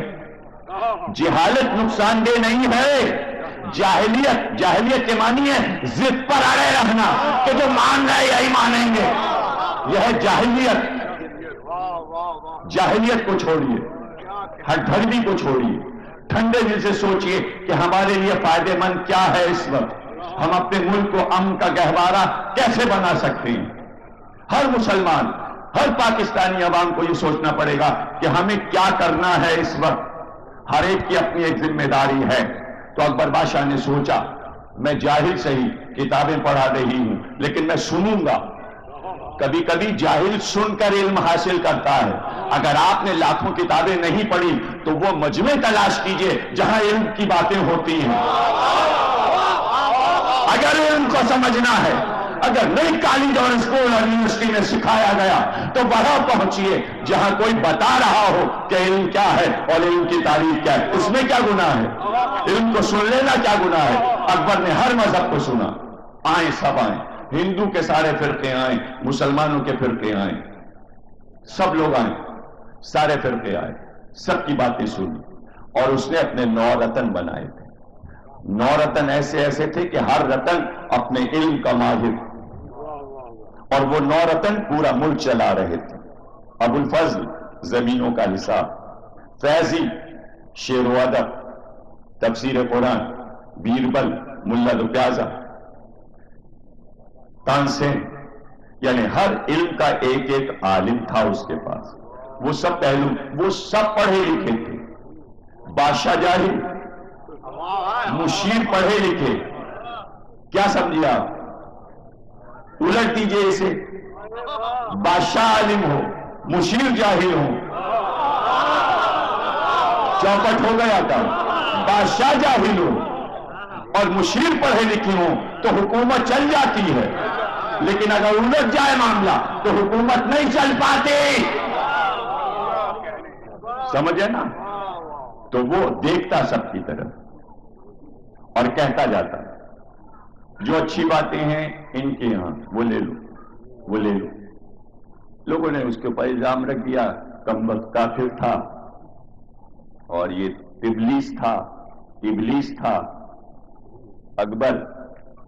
جہالت نقصان دہ نہیں ہے. جاہلیت کے معنی ہے ضد پر اڑے رہنا کہ جو مان رہے یہی مانیں گے، یہ ہے جاہلیت. جاہلیت کو چھوڑیے، ہر دھرمی کو چھوڑیے، ٹھنڈے دل سے سوچئے کہ ہمارے لیے فائدہ مند کیا ہے اس وقت، ہم اپنے ملک کو امن کا گہوارہ کیسے بنا سکتے ہیں. ہر مسلمان، ہر پاکستانی عوام کو یہ سوچنا پڑے گا کہ ہمیں کیا کرنا ہے اس وقت. ہر ایک کی اپنی ایک ذمہ داری ہے. تو اکبر بادشاہ نے سوچا میں جاہل صحیح کتابیں پڑھا رہی ہوں لیکن میں سنوں گا. کبھی کبھی جاہل سن کر علم حاصل کرتا ہے. اگر آپ نے لاکھوں کتابیں نہیں پڑھی تو وہ مجمع تلاش کیجئے جہاں علم کی باتیں ہوتی ہیں. اگر علم کو سمجھنا ہے، اگر نئی کالج اور اسکول اور یونیورسٹی میں سکھایا گیا تو وہاں پہنچیے جہاں کوئی بتا رہا ہو کہ علم کیا ہے اور علم کی تعریف کیا ہے. اس میں کیا گناہ ہے؟ علم کو سن لینا کیا گناہ ہے؟ اکبر نے ہر مذہب کو سنا. آئیں سب آئیں، ہندو کے سارے فرقے آئیں، مسلمانوں کے فرقے آئیں، سب لوگ آئیں، سارے فرقے آئے، سب کی باتیں سنی. اور اس نے اپنے 9 رتن بنائے تھے. 9 رتن ایسے تھے کہ ہر رتن اپنے علم کا ماہر، اور وہ 9 رتن پورا ملک چلا رہے تھے. ابو الفضل زمینوں کا حساب، فیضی شعر و ادب، تفسیر قرآن، بیربل ملا دو پیازا، تانسین، یعنی ہر علم کا ایک ایک عالم تھا اس کے پاس. وہ سب پہلو، وہ سب پڑھے لکھے تھے. بادشاہ جاہل، مشیر پڑھے لکھے. کیا سمجھے آپ؟ الٹ دیجئے اسے، بادشاہ عالم ہو، مشیر جاہل ہو، چوپٹ ہو گیا تھا. بادشاہ جاہل ہو اور مشیر پڑھے لکھے ہوں تو حکومت چل جاتی ہے، لیکن اگر الٹ جائے معاملہ تو حکومت نہیں چل پاتی. سمجھے نا؟ تو وہ دیکھتا سب کی طرف اور کہتا جاتا جو اچھی باتیں ہیں ان کے ہاں وہ لے لو، وہ لے لو. لوگوں نے اس کے اوپر الزام رکھ دیا کم وقت کافر تھا اور یہ ابلیس تھا اکبر،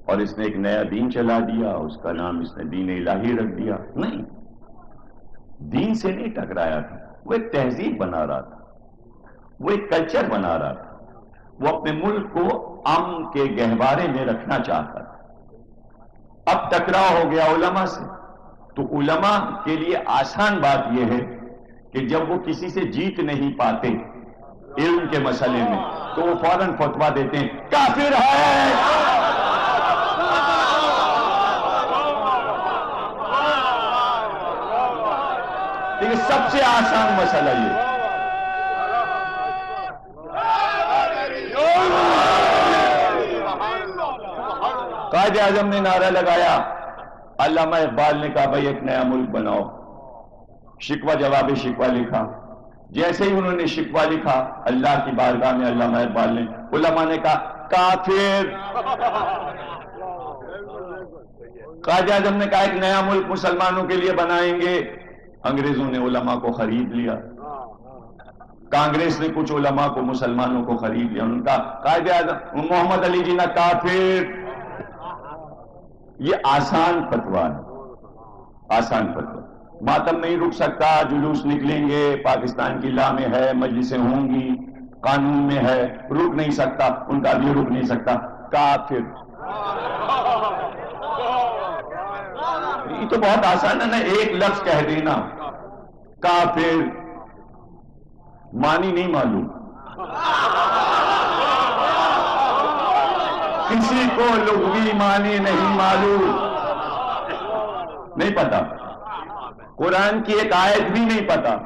اور اس نے ایک نیا دین چلا دیا، اس کا نام اس نے دین الہی رکھ دیا. نہیں، دین سے نہیں ٹکرایا تھا، وہ ایک تہذیب بنا رہا تھا، وہ ایک کلچر بنا رہا تھا. وہ اپنے ملک کو امن کے گہوارے میں رکھنا چاہتا تھا. اب ٹکراؤ ہو گیا علماء سے، تو علماء کے لیے آسان بات یہ ہے کہ جب وہ کسی سے جیت نہیں پاتے علم کے مسئلے میں تو وہ فوراً فتویٰ دیتے ہیں کافر ہے. لیکن سب سے آسان مسئلہ یہ، قائد اعظم نے نعرہ لگایا، علامہ اقبال نے کہا بھائی ایک نیا ملک بناؤ، شکوہ جواب شکوہ لکھا. جیسے ہی انہوں نے شکوہ لکھا اللہ کی بارگاہ میں علامہ اقبال نے، علماء نے کہا کافر. قائد اعظم نے کہا ایک نیا ملک مسلمانوں کے لیے بنائیں گے. انگریزوں نے علماء کو خرید لیا، کانگریس نے کچھ علماء کو مسلمانوں کو خرید لیا. ان کا قائد اعظم محمد علی جناح کافر. یہ آسان فتویٰ ہے، آسان فتویٰ. ماتم نہیں رک سکتا، جلوس نکلیں گے، پاکستان کی لا میں ہے، مجلسیں ہوں گی، قانون میں ہے، رک نہیں سکتا، ان کا بھی رک نہیں سکتا. کافر. یہ تو بہت آسان ہے نا، ایک لفظ کہہ دینا کافر. معنی نہیں معلوم، کسی کو لغوی معنی نہیں معلوم، نہیں پتا. قرآن کی ایک آیت بھی نہیں پتا،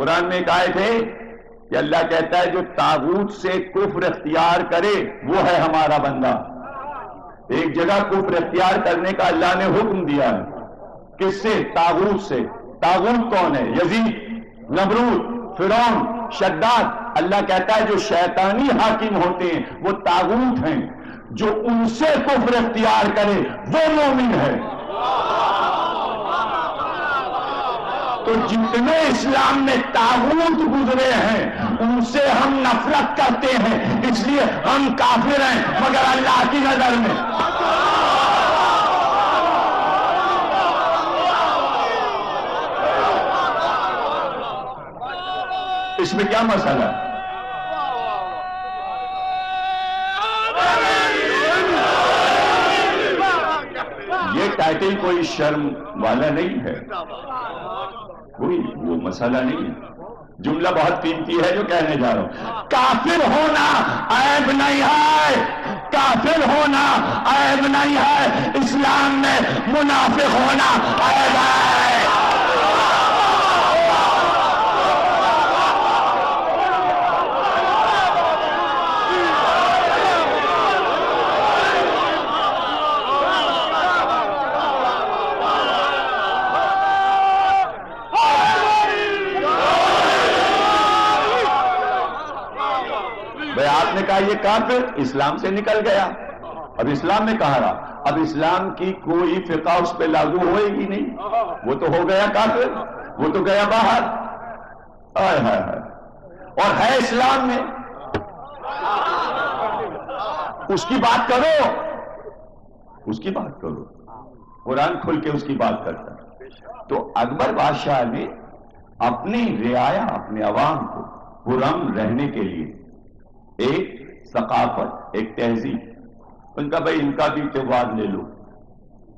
قرآن میں ایک آیت ہے کہ اللہ کہتا ہے جو طاغوت سے کفر اختیار کرے وہ ہے ہمارا بندہ. ایک جگہ کفر اختیار کرنے کا اللہ نے حکم دیا ہے. کس سے؟ طاغوت سے. طاغوت کون ہے؟ یزید، نمرود، فرعون، شداد. اللہ کہتا ہے جو شیطانی حاکم ہوتے ہیں وہ طاغوت ہیں، جو ان سے کفر اختیار کرے وہ مومن ہے. تو جتنے اسلام میں طاغوت گزرے ہیں ان سے ہم نفرت کرتے ہیں، اس لیے ہم کافر ہیں مگر اللہ کی نظر میں. اس میں کیا مسئلہ ہے؟ یہ ٹائٹل کوئی شرم والا نہیں ہے، کوئی وہ مسئلہ نہیں ہے. جملہ بہت قیمتی ہے جو کہنے جا رہا ہوں. کافر ہونا عیب نہیں ہے، کافر ہونا عیب نہیں ہے، اسلام میں منافق ہونا عیب ہے. آپ نے کہا یہ کافر اسلام سے نکل گیا، اب اسلام میں کہا رہا، اب اسلام کی کوئی فقہ اس پہ لاگو ہوئے گی نہیں، وہ تو ہو گیا کافر، وہ تو گیا باہر. آئے ہائے ہائے. اور ہے اسلام میں، اس کی بات کرو، اس کی بات کرو. قرآن کھل کے اس کی بات کرتا ہے. تو اکبر بادشاہ نے اپنی رعایا، اپنے عوام کو پرامن رہنے کے لیے ایک ثقافت، ایک تہذیب، ان کا بھائی ان کا بھی تہوار لے لو،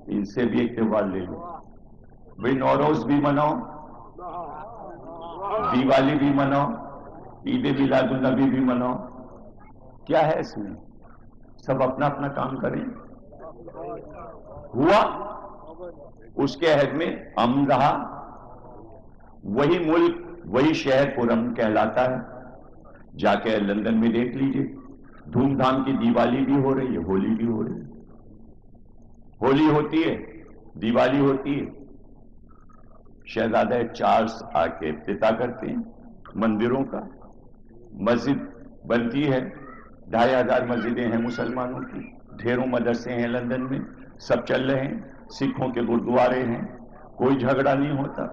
ان سے بھی ایک تہوار لے لو، بھائی نوروز بھی مناؤ، دیوالی بھی مناؤ، عید میلاد النبی بھی مناؤ. کیا ہے اس میں؟ سب اپنا اپنا کام کریں. ہوا اس کے عہد میں امن رہا، وہی ملک وہی شہر پرامن کہلاتا ہے. جا کے لندن میں دیکھ لیجئے، دھوم دھام کی دیوالی بھی ہو رہی ہے، ہولی بھی ہو رہی ہے. ہولی ہوتی ہے، دیوالی ہوتی ہے. شہزادہ چارلس آ کے افتتاح کرتے ہیں مندروں کا. مسجد بنتی ہے، 2500 مسجدیں ہیں مسلمانوں کی، ڈھیروں مدرسے ہیں لندن میں، سب چل رہے ہیں. سکھوں کے گردوارے ہیں، کوئی جھگڑا نہیں ہوتا،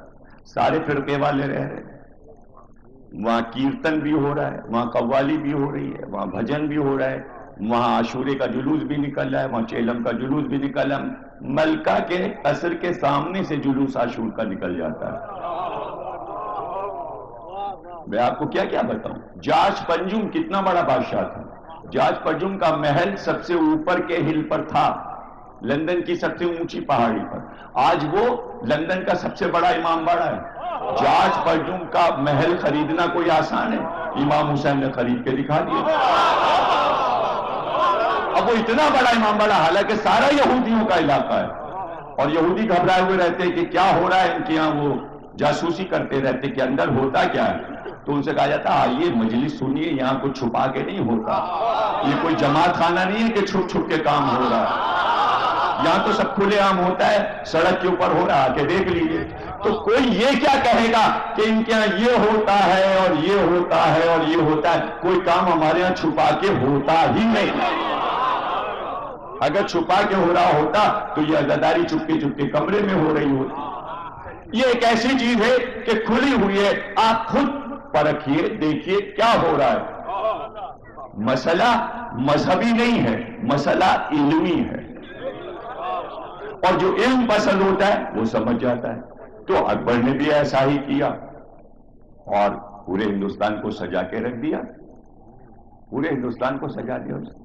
سارے فرقے والے رہ رہے ہیں. وہاں کیرتن بھی ہو رہا ہے، وہاں قوالی بھی ہو رہی ہے، وہاں بھجن بھی ہو رہا ہے، وہاں عاشورے کا جلوس بھی نکل رہا ہے، وہاں چیلم کا جلوس بھی نکل رہا ہے. ملکہ کے قصر کے سامنے سے جلوس عاشور کا نکل جاتا ہے. میں آپ کو کیا کیا بتاؤں. جارج پنجم کتنا بڑا بادشاہ تھا. جارج پنجم کا محل سب سے اوپر کے ہل پر تھا، لندن کی سب سے اونچی پہاڑی پر. آج وہ لندن کا سب سے بڑا امام باڑہ ہے. جارج پنجم کا محل خریدنا کوئی آسان ہے؟ امام حسین نے خرید کے دکھا دیا. اب وہ اتنا بڑا امام باڑہ، حالانکہ سارا یہودیوں کا علاقہ ہے، اور یہودی گھبرائے ہوئے رہتے ہیں کہ کیا ہو رہا ہے ان کے یہاں. وہ جاسوسی کرتے رہتے کہ اندر ہوتا کیا ہے. تو ان سے کہا جاتا آئیے مجلس سنیے، یہاں کچھ چھپا کے نہیں ہوتا، یہ کوئی جماعت خانہ نہیں ہے کہ چھپ چھپ کے کام ہو رہا ہے، یہاں تو سب کھلے عام ہوتا ہے، سڑک کے اوپر ہو رہا، آ کے دیکھ لیجیے. تو کوئی یہ کیا کہے گا کہ ان کے یہاں یہ ہوتا ہے اور یہ ہوتا ہے اور یہ ہوتا ہے. کوئی کام ہمارے یہاں چھپا کے ہوتا ہی نہیں. اگر چھپا کے ہو رہا ہوتا تو یہ عزاداری چپکے چپکے کمرے میں ہو رہی ہوتی. یہ ایک ایسی چیز ہے کہ کھلی ہوئی ہے، آپ خود پرکھیے، دیکھیے کیا ہو رہا ہے. مسئلہ مذہبی نہیں ہے، مسئلہ علمی ہے، اور جو علم پسند ہوتا ہے وہ سمجھ جاتا ہے. تو اکبر نے بھی ایسا ہی کیا اور پورے ہندوستان کو سجا کے رکھ دیا، پورے ہندوستان کو سجا دیا اس نے.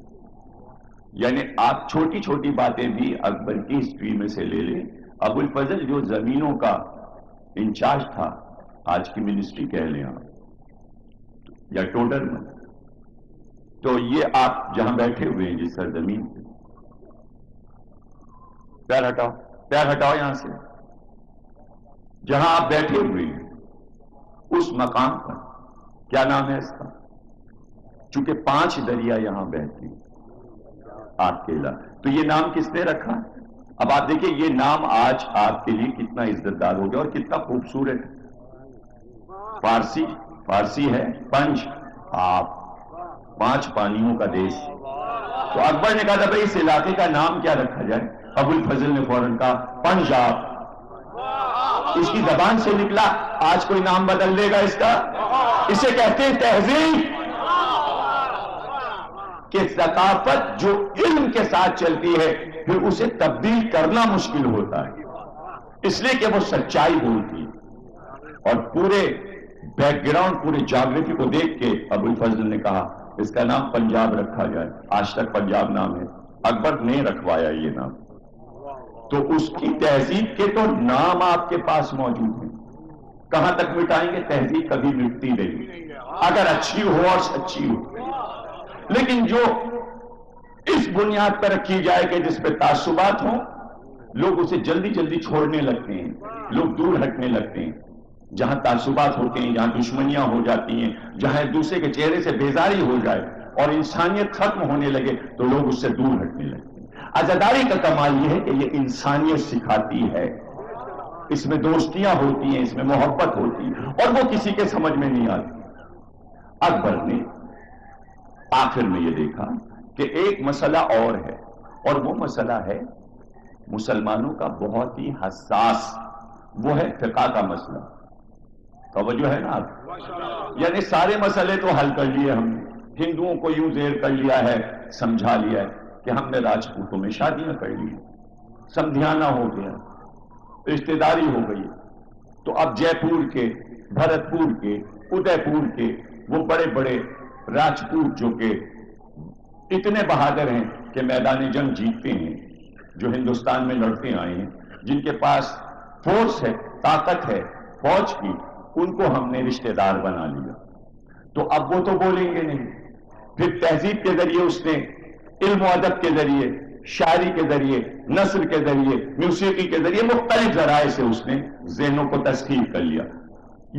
یعنی آپ چھوٹی چھوٹی باتیں بھی اکبر کی ہسٹری میں سے لے لیں. ابو الفضل جو زمینوں کا انچارج تھا، آج کی منسٹری کہہ لیں آپ، یا ٹوڈر میں، تو یہ آپ جہاں بیٹھے ہوئے ہیں جس سرزمین پہ، پیر ہٹاؤ، پیر ہٹاؤ یہاں سے، جہاں آپ بیٹھے ہوئے ہیں اس مقام پر کیا نام ہے اس کا؟ چونکہ 5 دریا یہاں بہتے ہیں آپ کے علاقے، تو یہ نام کس نے رکھا؟ اب آپ دیکھیں یہ نام آج آپ کے لیے کتنا عزت دار ہو گیا اور کتنا خوبصورت ہے۔ فارسی ہے پنج آپ، 5 پانیوں کا دیش۔ تو اکبر نے کہا تھا بھائی اس علاقے کا نام کیا رکھا جائے؟ ابو الفضل نے فوراً کہا پنجاب۔ اس کی زبان سے نکلا، آج کوئی نام بدل دے گا اس کا؟ اسے کہتے ہیں تہذیب، کہ ثقافت جو علم کے ساتھ چلتی ہے پھر اسے تبدیل کرنا مشکل ہوتا ہے، اس لیے کہ وہ سچائی بولتی ہے۔ اور پورے بیک گراؤنڈ، پورے جاگرفی کو دیکھ کے ابو الفضل نے کہا اس کا نام پنجاب رکھا جائے۔ آج تک پنجاب نام ہے، اکبر نے رکھوایا یہ نام۔ تو اس کی تہذیب کے تو نام آپ کے پاس موجود ہیں، کہاں تک مٹائیں گے؟ تہذیب کبھی مٹتی نہیں اگر اچھی ہو اور سچی ہو، لیکن جو اس بنیاد پر رکھی جائے کہ جس پہ تعصبات ہوں، لوگ اسے جلدی جلدی چھوڑنے لگتے ہیں، لوگ دور ہٹنے لگتے ہیں۔ جہاں تعصبات ہوتے ہیں، جہاں دشمنیاں ہو جاتی ہیں، جہاں ایک دوسرے کے چہرے سے بیزاری ہو جائے اور انسانیت ختم ہونے لگے تو لوگ اس سے دور ہٹنے لگتے ہیں۔ عزاداری کا کمال یہ ہے کہ یہ انسانیت سکھاتی ہے، اس میں دوستیاں ہوتی ہیں، اس میں محبت ہوتی ہے، اور وہ کسی کے سمجھ میں نہیں آتی۔ اکبر نے آخر میں یہ دیکھا کہ ایک مسئلہ اور ہے، اور وہ مسئلہ ہے مسلمانوں کا بہت ہی حساس، وہ ہے فقہ کا مسئلہ۔ توجہ ہے نا آپ؟ یعنی سارے مسئلے تو حل کر لیے ہم نے، ہندوؤں کو یوں زیر کر لیا ہے، سمجھا لیا ہے کہ ہم نے راجپوتوں میں شادیاں کر لی، سمدھیانہ ہو گیا، رشتہ داری ہو گئی۔ تو اب جے پور کے، بھرت پور کے، ادے پور کے وہ بڑے بڑے راجپوت جو کہ اتنے بہادر ہیں کہ میدان جنگ جیتتے ہیں، جو ہندوستان میں لڑتے آئے ہیں، جن کے پاس فورس ہے، طاقت ہے فوج کی، ان کو ہم نے رشتہ دار بنا لیا۔ تو اب وہ تو بولیں گے نہیں، پھر تہذیب کے ذریعے اس نے، علم و ادب کے ذریعے، شاعری کے ذریعے، نثر کے ذریعے، موسیقی کے ذریعے، مختلف ذرائع سے اس نے ذہنوں کو تسخیر کر لیا۔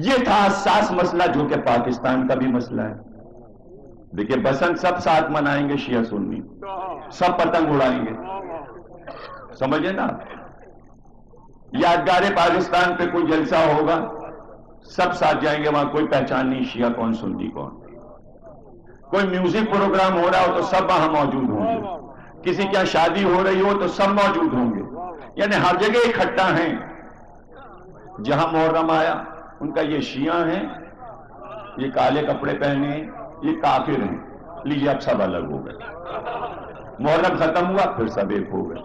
یہ تھا حساس مسئلہ جو کہ پاکستان کا بھی مسئلہ ہے۔ دیکھیں بسنت سب ساتھ منائیں گے، شیعہ سنی سب پتنگ اڑائیں گے، سمجھے نا؟ یادگار پاکستان پہ کوئی جلسہ ہوگا، سب ساتھ جائیں گے، وہاں کوئی پہچان نہیں شیعہ کون سنی کون۔ کوئی میوزک پروگرام ہو رہا ہو تو سب وہاں موجود ہوں گے، کسی کیا شادی ہو رہی ہو تو سب موجود ہوں گے، یعنی ہر جگہ اکٹھا ہیں۔ جہاں محرم آیا ان کا یہ شیعہ ہیں، یہ کالے کپڑے پہنے ہیں، یہ کافر ہیں، لیجیے اب سب الگ ہو گئے۔ محرم ختم ہوا پھر سب ایک ہو گئے۔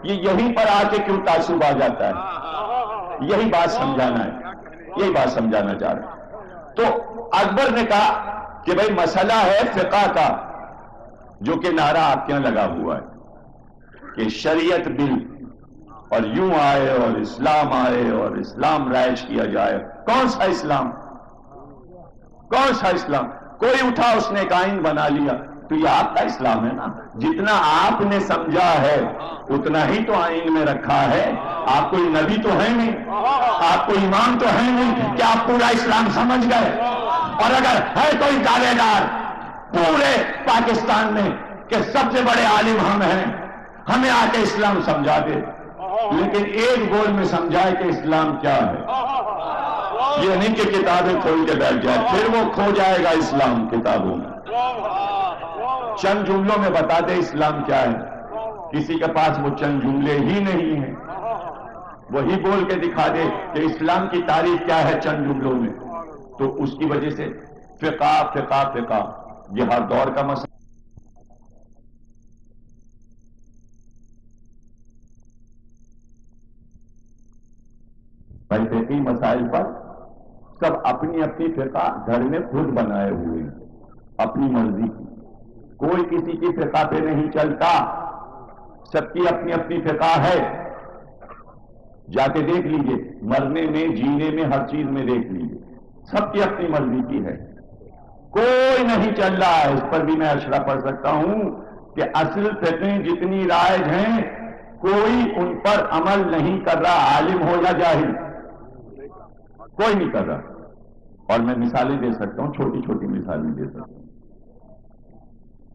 یہ یہیں پر آ کے کیوں تعصب آ جاتا ہے؟ یہی بات سمجھانا ہے، یہی بات سمجھانا چاہ رہے ہیں۔ تو اکبر نے کہا کہ بھئی مسئلہ ہے فقہ کا، جو کہ نعرہ آپ کے یہاں لگا ہوا ہے کہ شریعت بل اور یوں آئے اور اسلام آئے اور اسلام رائج کیا جائے۔ کون سا اسلام؟ کون سا اسلام؟ کوئی اٹھا اس نے ایک آئین بنا لیا، تو یہ آپ کا اسلام ہے نا، جتنا آپ نے سمجھا ہے اتنا ہی تو آئین میں رکھا ہے۔ آپ کوئی نبی تو ہے نہیں، آپ کوئی امام تو ہے نہیں کہ آپ پورا اسلام سمجھ گئے۔ اور اگر ہے کوئی دعوے دار پورے پاکستان میں کہ سب سے بڑے عالم ہم ہیں، ہمیں آ کے اسلام سمجھا دے، لیکن ایک گول میں سمجھائے کہ اسلام کیا ہے، یہ نہیں کہ کتابیں کھول کے بیٹھ جائے، پھر وہ کھو جائے گا اسلام کتابوں میں۔ چند جملوں میں بتا دے اسلام کیا ہے، کسی کے پاس وہ چند جملے ہی نہیں ہیں، وہی بول کے دکھا دے کہ اسلام کی تعریف کیا ہے چند جملوں میں، تو اس کی وجہ سے فقہ فقہ فقہ یہ ہر دور کا مسئلہ۔ فقہی مسائل پر سب اپنی اپنی فقہ گھر میں خود بنائے ہوئے ہیں، اپنی مرضی کی، کوئی کسی کی فقہ پہ نہیں چلتا، سب کی اپنی اپنی فقہ ہے۔ جا کے دیکھ لیجئے، مرنے میں، جینے میں، ہر چیز میں دیکھ لیجئے، سب کی اپنی مرضی کی ہے، کوئی نہیں چل رہا ہے۔ اس پر بھی میں اشرح پڑھ سکتا ہوں کہ اصل فقہیں جتنی رائج ہیں کوئی ان پر عمل نہیں کر رہا، عالم ہو یا جاہل، کوئی نہیں کر رہا۔ اور میں مثالیں دے سکتا ہوں، چھوٹی چھوٹی مثالیں دے سکتا ہوں.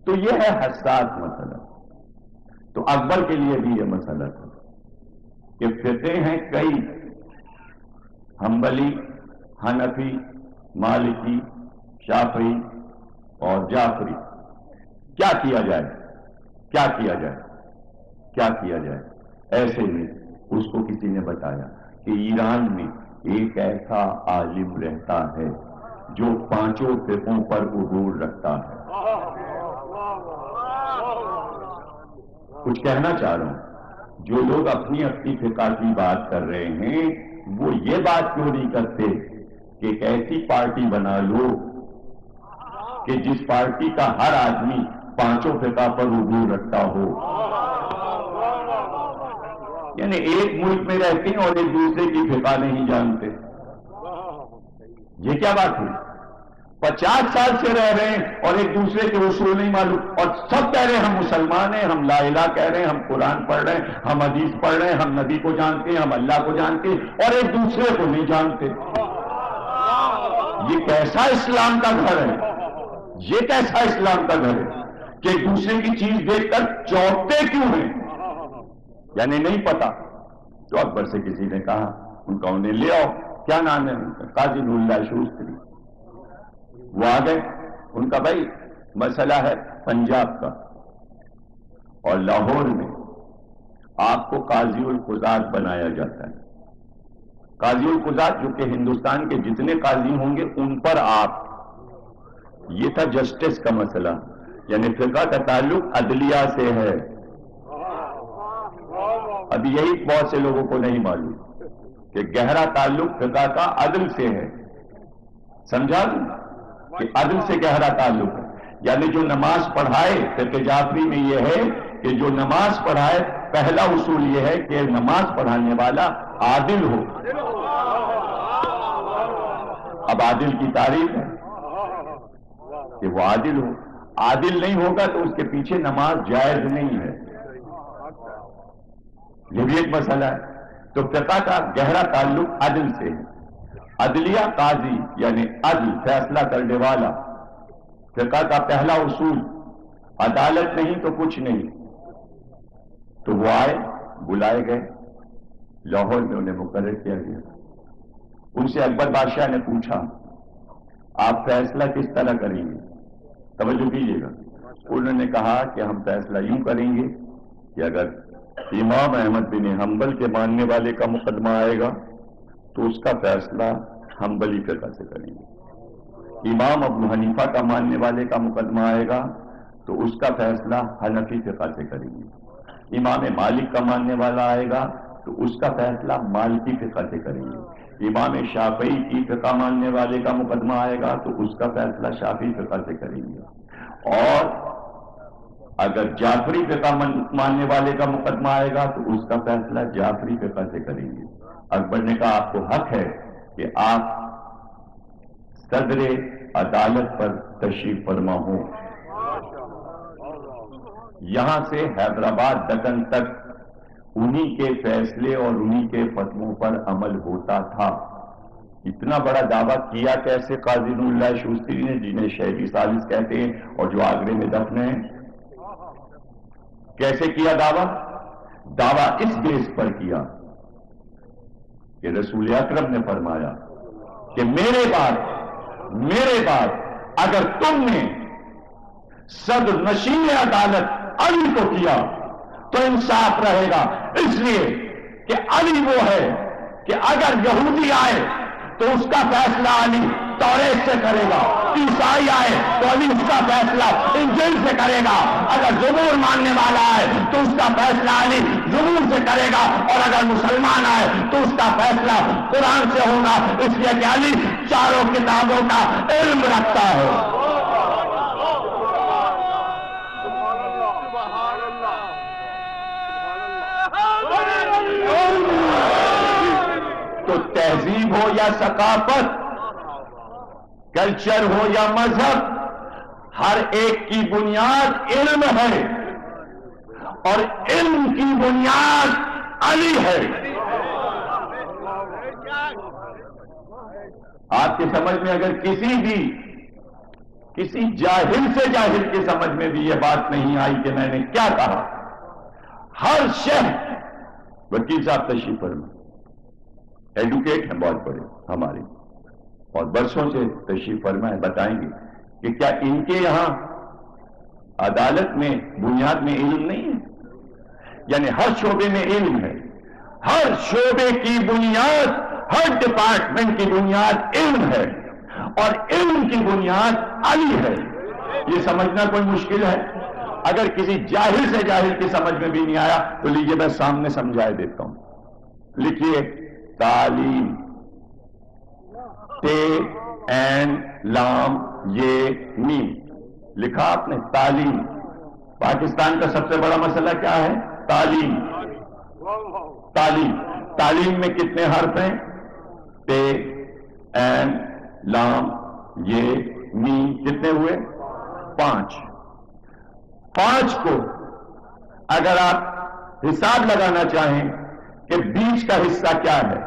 تو یہ ہے حساس مسئلہ. تو اکبر کے لیے بھی یہ مسئلہ تھا کہ فقہ ہیں کئی، حنبلی، حنفی، مالکی، شافعی اور جعفری. کیا کیا جائے، کیا کیا جائے، کیا کیا جائے؟ ایسے میں اس کو کسی نے بتایا کہ ایران میں ایک ایسا عالم رہتا ہے جو پانچوں فقہوں پر عبور رکھتا ہے. کچھ کہنا چاہ رہا ہوں، جو لوگ اپنی اپنی فقہ کی بات کر رہے ہیں وہ یہ بات کیوں نہیں کرتے کہ ایک ایسی پارٹی بنا لو کہ جس پارٹی کا ہر آدمی پانچوں فقہ پر عبور رکھتا ہو. یعنی ایک ملک میں رہتے ہیں اور ایک دوسرے کی فقہ نہیں جانتے. یہ کیا بات ہوئی؟ 50 سال سے رہ رہے ہیں اور ایک دوسرے کے اصول نہیں معلوم، اور سب کہہ رہے ہیں ہم مسلمان ہیں، ہم لا الہ کہہ رہے ہیں، ہم قرآن پڑھ رہے ہیں، ہم حدیث پڑھ رہے ہیں، ہم نبی کو جانتے ہیں، ہم اللہ کو جانتے ہیں، اور ایک دوسرے کو نہیں جانتے. یہ کیسا اسلام کا گھر ہے؟ یہ کیسا اسلام کا گھر ہے کہ ایک دوسرے کی چیز دیکھ کر چونکتے کیوں ہیں؟ یعنی نہیں پتا. تو اکبر سے کسی نے کہا، ان کا انہیں لے آؤ. کیا نام ہے ان کا؟ قاضی نور اللہ شوستری. وہ آ گئے. ان کا بھائی مسئلہ ہے پنجاب کا، اور لاہور میں آپ کو قاضی القضات بنایا جاتا ہے. قاضی القضات جو کہ ہندوستان کے جتنے قاضی ہوں گے ان پر آپ. یہ تھا جسٹس کا مسئلہ، یعنی فقہ کا تعلق عدلیہ سے ہے. اب یہی بہت سے لوگوں کو نہیں معلوم کہ گہرا تعلق فقہ کا عدل سے ہے. سمجھا کہ عدل سے گہرا تعلق ہے. یعنی جو نماز پڑھائے، فقہ جعفری میں یہ ہے کہ جو نماز پڑھائے، پہلا اصول یہ ہے کہ نماز پڑھانے والا عادل ہو. اب عادل کی تعریف ہے کہ وہ عادل ہو. عادل نہیں ہوگا تو اس کے پیچھے نماز جائز نہیں ہے. یہ بھی ایک مسئلہ ہے. تو فقہ کا گہرا تعلق عدل سے ہے. عدلیہ قاضی یعنی عدل، فیصلہ کرنے والا. فقہ کا پہلا اصول عدالت نہیں تو کچھ نہیں. تو وہ آئے، بلائے گئے، لاہور میں انہیں مقرر کیا گیا. ان سے اکبر بادشاہ نے پوچھا آپ فیصلہ کس طرح کریں گے؟ توجہ کیجیے گا. انہوں نے کہا کہ ہم فیصلہ یوں کریں گے کہ اگر امام احمد بن حنبل کے ماننے والے کا مقدمہ آئے گا تو اس کا فیصلہ حنبلی فقہ سے کریں گے. امام ابو حنیفہ کا ماننے والے کا مقدمہ آئے گا تو اس کا فیصلہ حنفی فقہ سے کریں گے. امام مالک کا ماننے والا آئے گا تو اس کا فیصلہ مالکی فقہ سے کریں گے. امام شافعی کی فقہ ماننے والے کا مقدمہ آئے گا تو اس کا فیصلہ شافعی فقہ سے کریں گے. اور اگر جعفری فقہ ماننے والے کا مقدمہ آئے گا تو اس کا فیصلہ جعفری فقہ سے کریں گے. اکبر نے کہا آپ کو حق ہے کہ آپ صدر عدالت پر تشریف فرما ہوں. یہاں سے حیدرآباد دکن تک انہی کے فیصلے اور انہی کے فتووں پر عمل ہوتا تھا. اتنا بڑا دعویٰ کیا کیسے قاضی نور اللہ شوستری نے، جنہیں شہری ثالث کہتے ہیں اور جو آگرے میں دفن ہیں؟ کیسے کیا دعویٰ؟ دعویٰ اس بیس پر کیا کہ رسول اکرم نے فرمایا کہ میرے بعد اگر تم نے صدر نشین عدالت علی کو کیا تو انصاف رہے گا. اس لیے کہ علی وہ ہے کہ اگر یہودی آئے تو اس کا فیصلہ علی توریت سے کرے گا، عیسائی آئے تو علی اس کا فیصلہ انجیل سے کرے گا، اگر زبور ماننے والا آئے تو اس کا فیصلہ علی زبور سے کرے گا، اور اگر مسلمان آئے تو اس کا فیصلہ قرآن سے ہوگا. اس لیے کہ علی چاروں کتابوں کا علم رکھتا ہے. تو تہذیب ہو یا ثقافت، کلچر ہو یا مذہب، ہر ایک کی بنیاد علم ہے، اور علم کی بنیاد علی ہے. آپ کی سمجھ میں اگر کسی جاہل سے جاہل کی سمجھ میں بھی یہ بات نہیں آئی کہ میں نے کیا کہا، ہر شہر وکیل صاحب تشریف فرما، ایڈوکیٹ ہیں بہت بڑے ہمارے، اور برسوں سے تشریف فرما ہے، بتائیں گے کہ کیا ان کے یہاں عدالت میں بنیاد میں علم نہیں ہے؟ یعنی ہر شعبے میں علم ہے، ہر شعبے کی بنیاد، ہر ڈپارٹمنٹ کی بنیاد علم ہے، اور علم کی بنیاد علی ہے۔ یہ سمجھنا کوئی مشکل ہے؟ اگر کسی جاہل سے جاہل کی سمجھ میں بھی نہیں آیا تو لیجئے میں سامنے سمجھائے دیتا ہوں۔ لکھیے تعلیم، تے این لام یہ میم، لکھا آپ نے؟ تعلیم۔ پاکستان کا سب سے بڑا مسئلہ کیا ہے؟ تعلیم۔ تعلیم، تعلیم میں کتنے حرف ہیں؟ تے این لام یہ میم، کتنے ہوئے؟ 5۔ 5 کو اگر آپ حساب لگانا چاہیں کہ بیچ کا حصہ کیا ہے،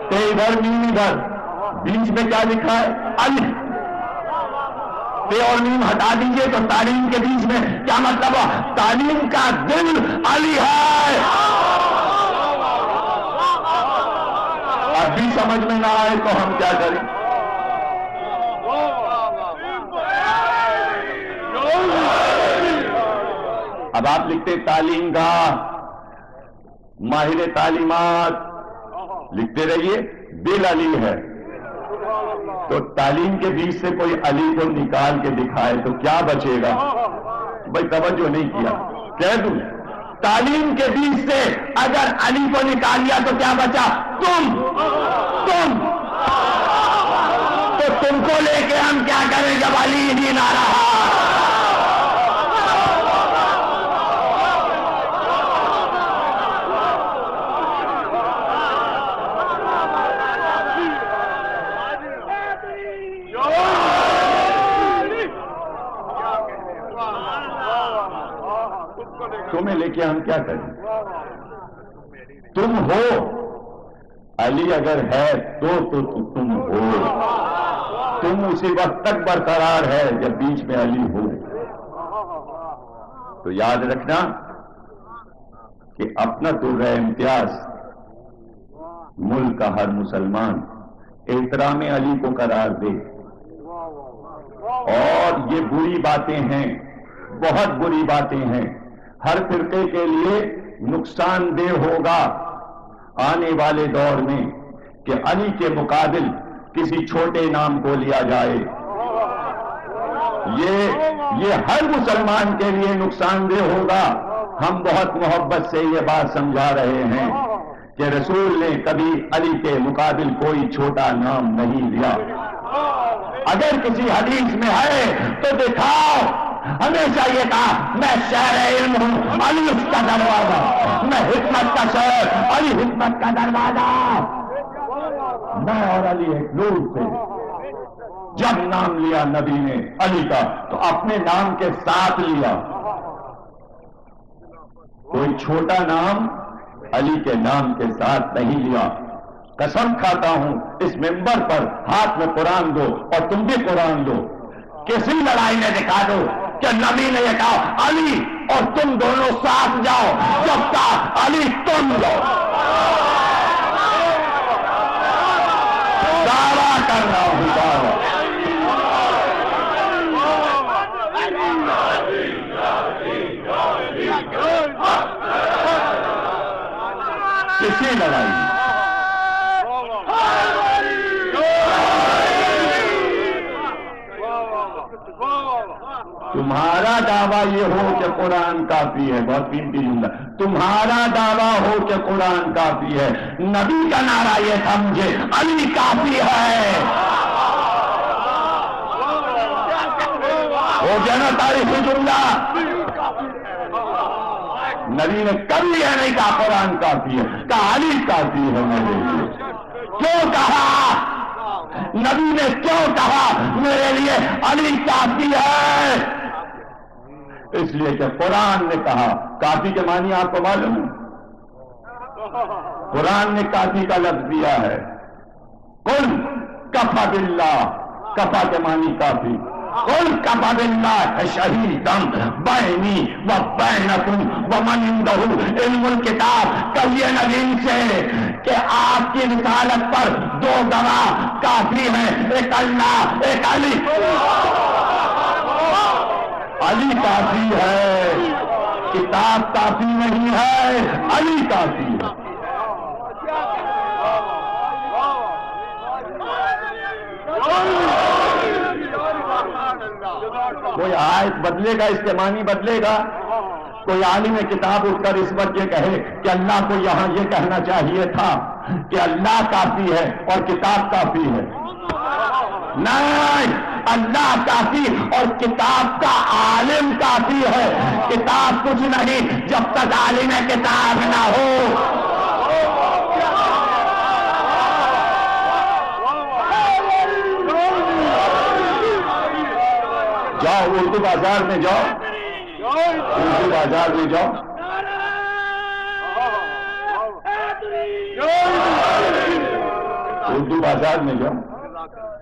تے ادھر میم ادھر، بیچ میں کیا لکھا ہے؟ الف۔ تے اور میم ہٹا دیجئے تو تعلیم کے بیچ میں کیا مطلب ہوا؟ تعلیم کا دل علی ہے۔ اب بھی سمجھ میں نہ آئے تو ہم کیا کریں؟ اب آپ لکھتے تعلیم گاہ، ماہر تعلیمات، لکھتے رہیے دل علی ہے۔ تو تعلیم کے بیچ سے کوئی علی کو نکال کے دکھائے تو کیا بچے گا؟ بھائی توجہ نہیں کیا، کہہ دوں تعلیم کے بیچ سے اگر علی کو نکال لیا تو کیا بچا؟ تم تو تم کو لے کے ہم کیا کریں جب علی ہی نہ رہا؟ تمہیں لے کے ہم کیا کریں؟ تم ہو، علی اگر ہے تو تم ہو، تم اسی وقت تک برقرار ہے جب بیچ میں علی ہو۔ تو یاد رکھنا کہ اپنا درجہ امتیاز ملک کا ہر مسلمان احترام علی کو قرار دے، اور یہ بری باتیں ہیں، بہت بری باتیں ہیں، ہر فرقے کے لیے نقصان دہ ہوگا آنے والے دور میں کہ علی کے مقابل کسی چھوٹے نام کو لیا جائے۔ یہ ہر مسلمان کے لیے نقصان دہ ہوگا۔ ہم بہت محبت سے یہ بات سمجھا رہے ہیں کہ رسول نے کبھی علی کے مقابل کوئی چھوٹا نام نہیں لیا۔ اگر کسی حدیث میں ہے تو دکھاؤ۔ ہمیشہ یہ کہا میں شہر علم ہوں، علی اس کا دروازہ، میں حکمت کا شہر، علی حکمت کا دروازہ۔ میں اور علی ایک نور تھے۔ جب نام لیا نبی نے علی کا تو اپنے نام کے ساتھ لیا، کوئی چھوٹا نام علی کے نام کے ساتھ نہیں لیا۔ قسم کھاتا ہوں اس منبر پر ہاتھ میں قرآن دو اور تم بھی قرآن دو، کسی لڑائی میں دکھا دو کہ نبی نے یہ کہا علی اور تم دونوں ساتھ جاؤ، جب کہا علی تم جاؤ۔ دعویٰ کر رہا ہوں، دعویٰ۔ کسی لڑائی میں تمہارا دعویٰ یہ ہو کہ قرآن کافی ہے، بہت قیمتی جملہ، تمہارا دعویٰ ہو کہ قرآن کافی ہے، نبی کا نعرہ یہ تھا مجھے علی کافی ہے۔ ہو گیا نا تاریخی جملہ؟ نبی نے کبھی یہ نہیں کہا قرآن کافی ہے، کہا علی کافی ہے میرے لیے۔ کیوں کہا؟ نبی نے کیوں کہا میرے لیے علی کافی ہے؟ اس لیے کہ قرآن نے کہا۔ کافی کے معنی آپ کو معلوم ہے؟ قرآن نے کافی کا لفظ دیا ہے، قل کفا باللہ، کفا کے معنی کافی، قل کفا باللہ شہیدم بینی و بینکم ومن عندہ علم الکتاب، کہیے نبی سے کہ آپ کی رسالت پر دو گواہ کافی ہیں، ایک اللہ ایک علی، علی کافی ہے، کتاب کافی نہیں ہے، علی کافی ہے۔ کوئی آیت بدلے گا، اس کے معنی بدلے گا؟ کوئی عالم کتاب اٹھ کر اس وقت یہ کہے کہ اللہ کو یہاں یہ کہنا چاہیے تھا کہ اللہ کافی ہے اور کتاب کافی ہے؟ نہیں، اللہ کافی اور کتاب کا عالم کافی ہے، کتاب کچھ نہیں جب تک عالم کتاب نہ ہو۔ جاؤ اردو بازار میں جاؤ، اردو بازار میں جاؤ، اردو بازار میں جاؤ،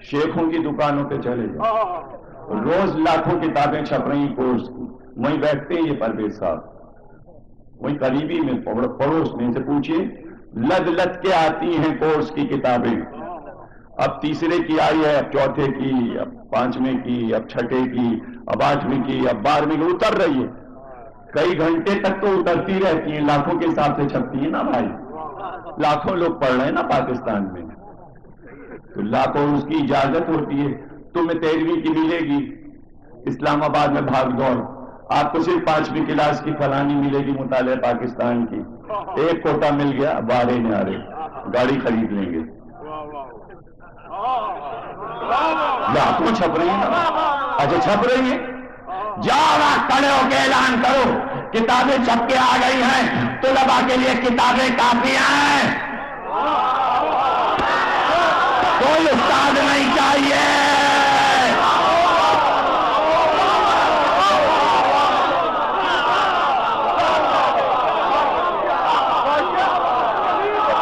شیخوں کی دکانوں پہ چلے جاؤ، روز لاکھوں کتابیں چھپ رہی کورس کی، وہیں بیٹھتے ہیں یہ پرویز صاحب، وہیں قریبی میں پڑوس میں سے پوچھئے، لد لد کے آتی ہیں کورس کی کتابیں، اب تیسرے کی آئی ہے، اب چوتھے کی، اب پانچویں کی، اب چھٹے کی، اب آٹھویں کی، اب 12ویں کی، اتر رہی ہے، کئی گھنٹے تک تو اترتی رہتی ہیں، لاکھوں کے حساب سے چھپتی ہیں نا بھائی، لاکھوں لوگ پڑھ رہے ہیں نا پاکستان میں، تو لاکھوں اس کی اجازت ہوتی ہے، تمہیں 13ویں کی ملے گی اسلام آباد میں بھاگ دوڑ، آپ کو صرف 5ویں کلاس کی فلانی ملے گی مطالعہ پاکستان کی، ایک کوٹا مل گیا، بارے نارے گاڑی خرید لیں گے، لاکھوں چھپ رہی ہیں، اچھا چھپ رہی ہیں، جاؤ کھڑے ہو کے اعلان کرو کتابیں چھپ کے آ گئی ہیں، طلباء کے لیے کتابیں کافی ہیں، کوئی استاد نہیں چاہیے،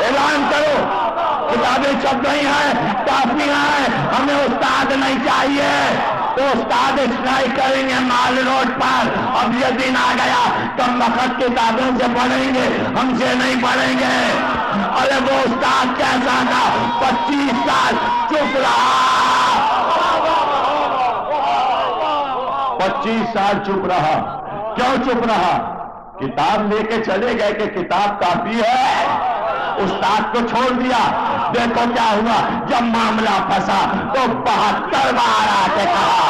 اعلان کرو کتابیں چھپ گئی ہیں، کافی ہیں، ہمیں استاد نہیں چاہیے، تو استاد اسٹرائک کریں گے مال روڈ پر، اب یہ دن آ گیا کم وقت کتابوں سے پڑھیں گے، ہم سے نہیں پڑھیں گے، ارے وہ استاد کیسا تھا، 25 سال چپ رہا، 25 سال چپ رہا، کیوں چپ رہا؟ کتاب لے کے چلے گئے کہ کتاب کافی ہے، استاد کو چھوڑ دیا، دیکھو کیا ہوا، جب معاملہ پھنسا تو 72 بار آ کے کہا،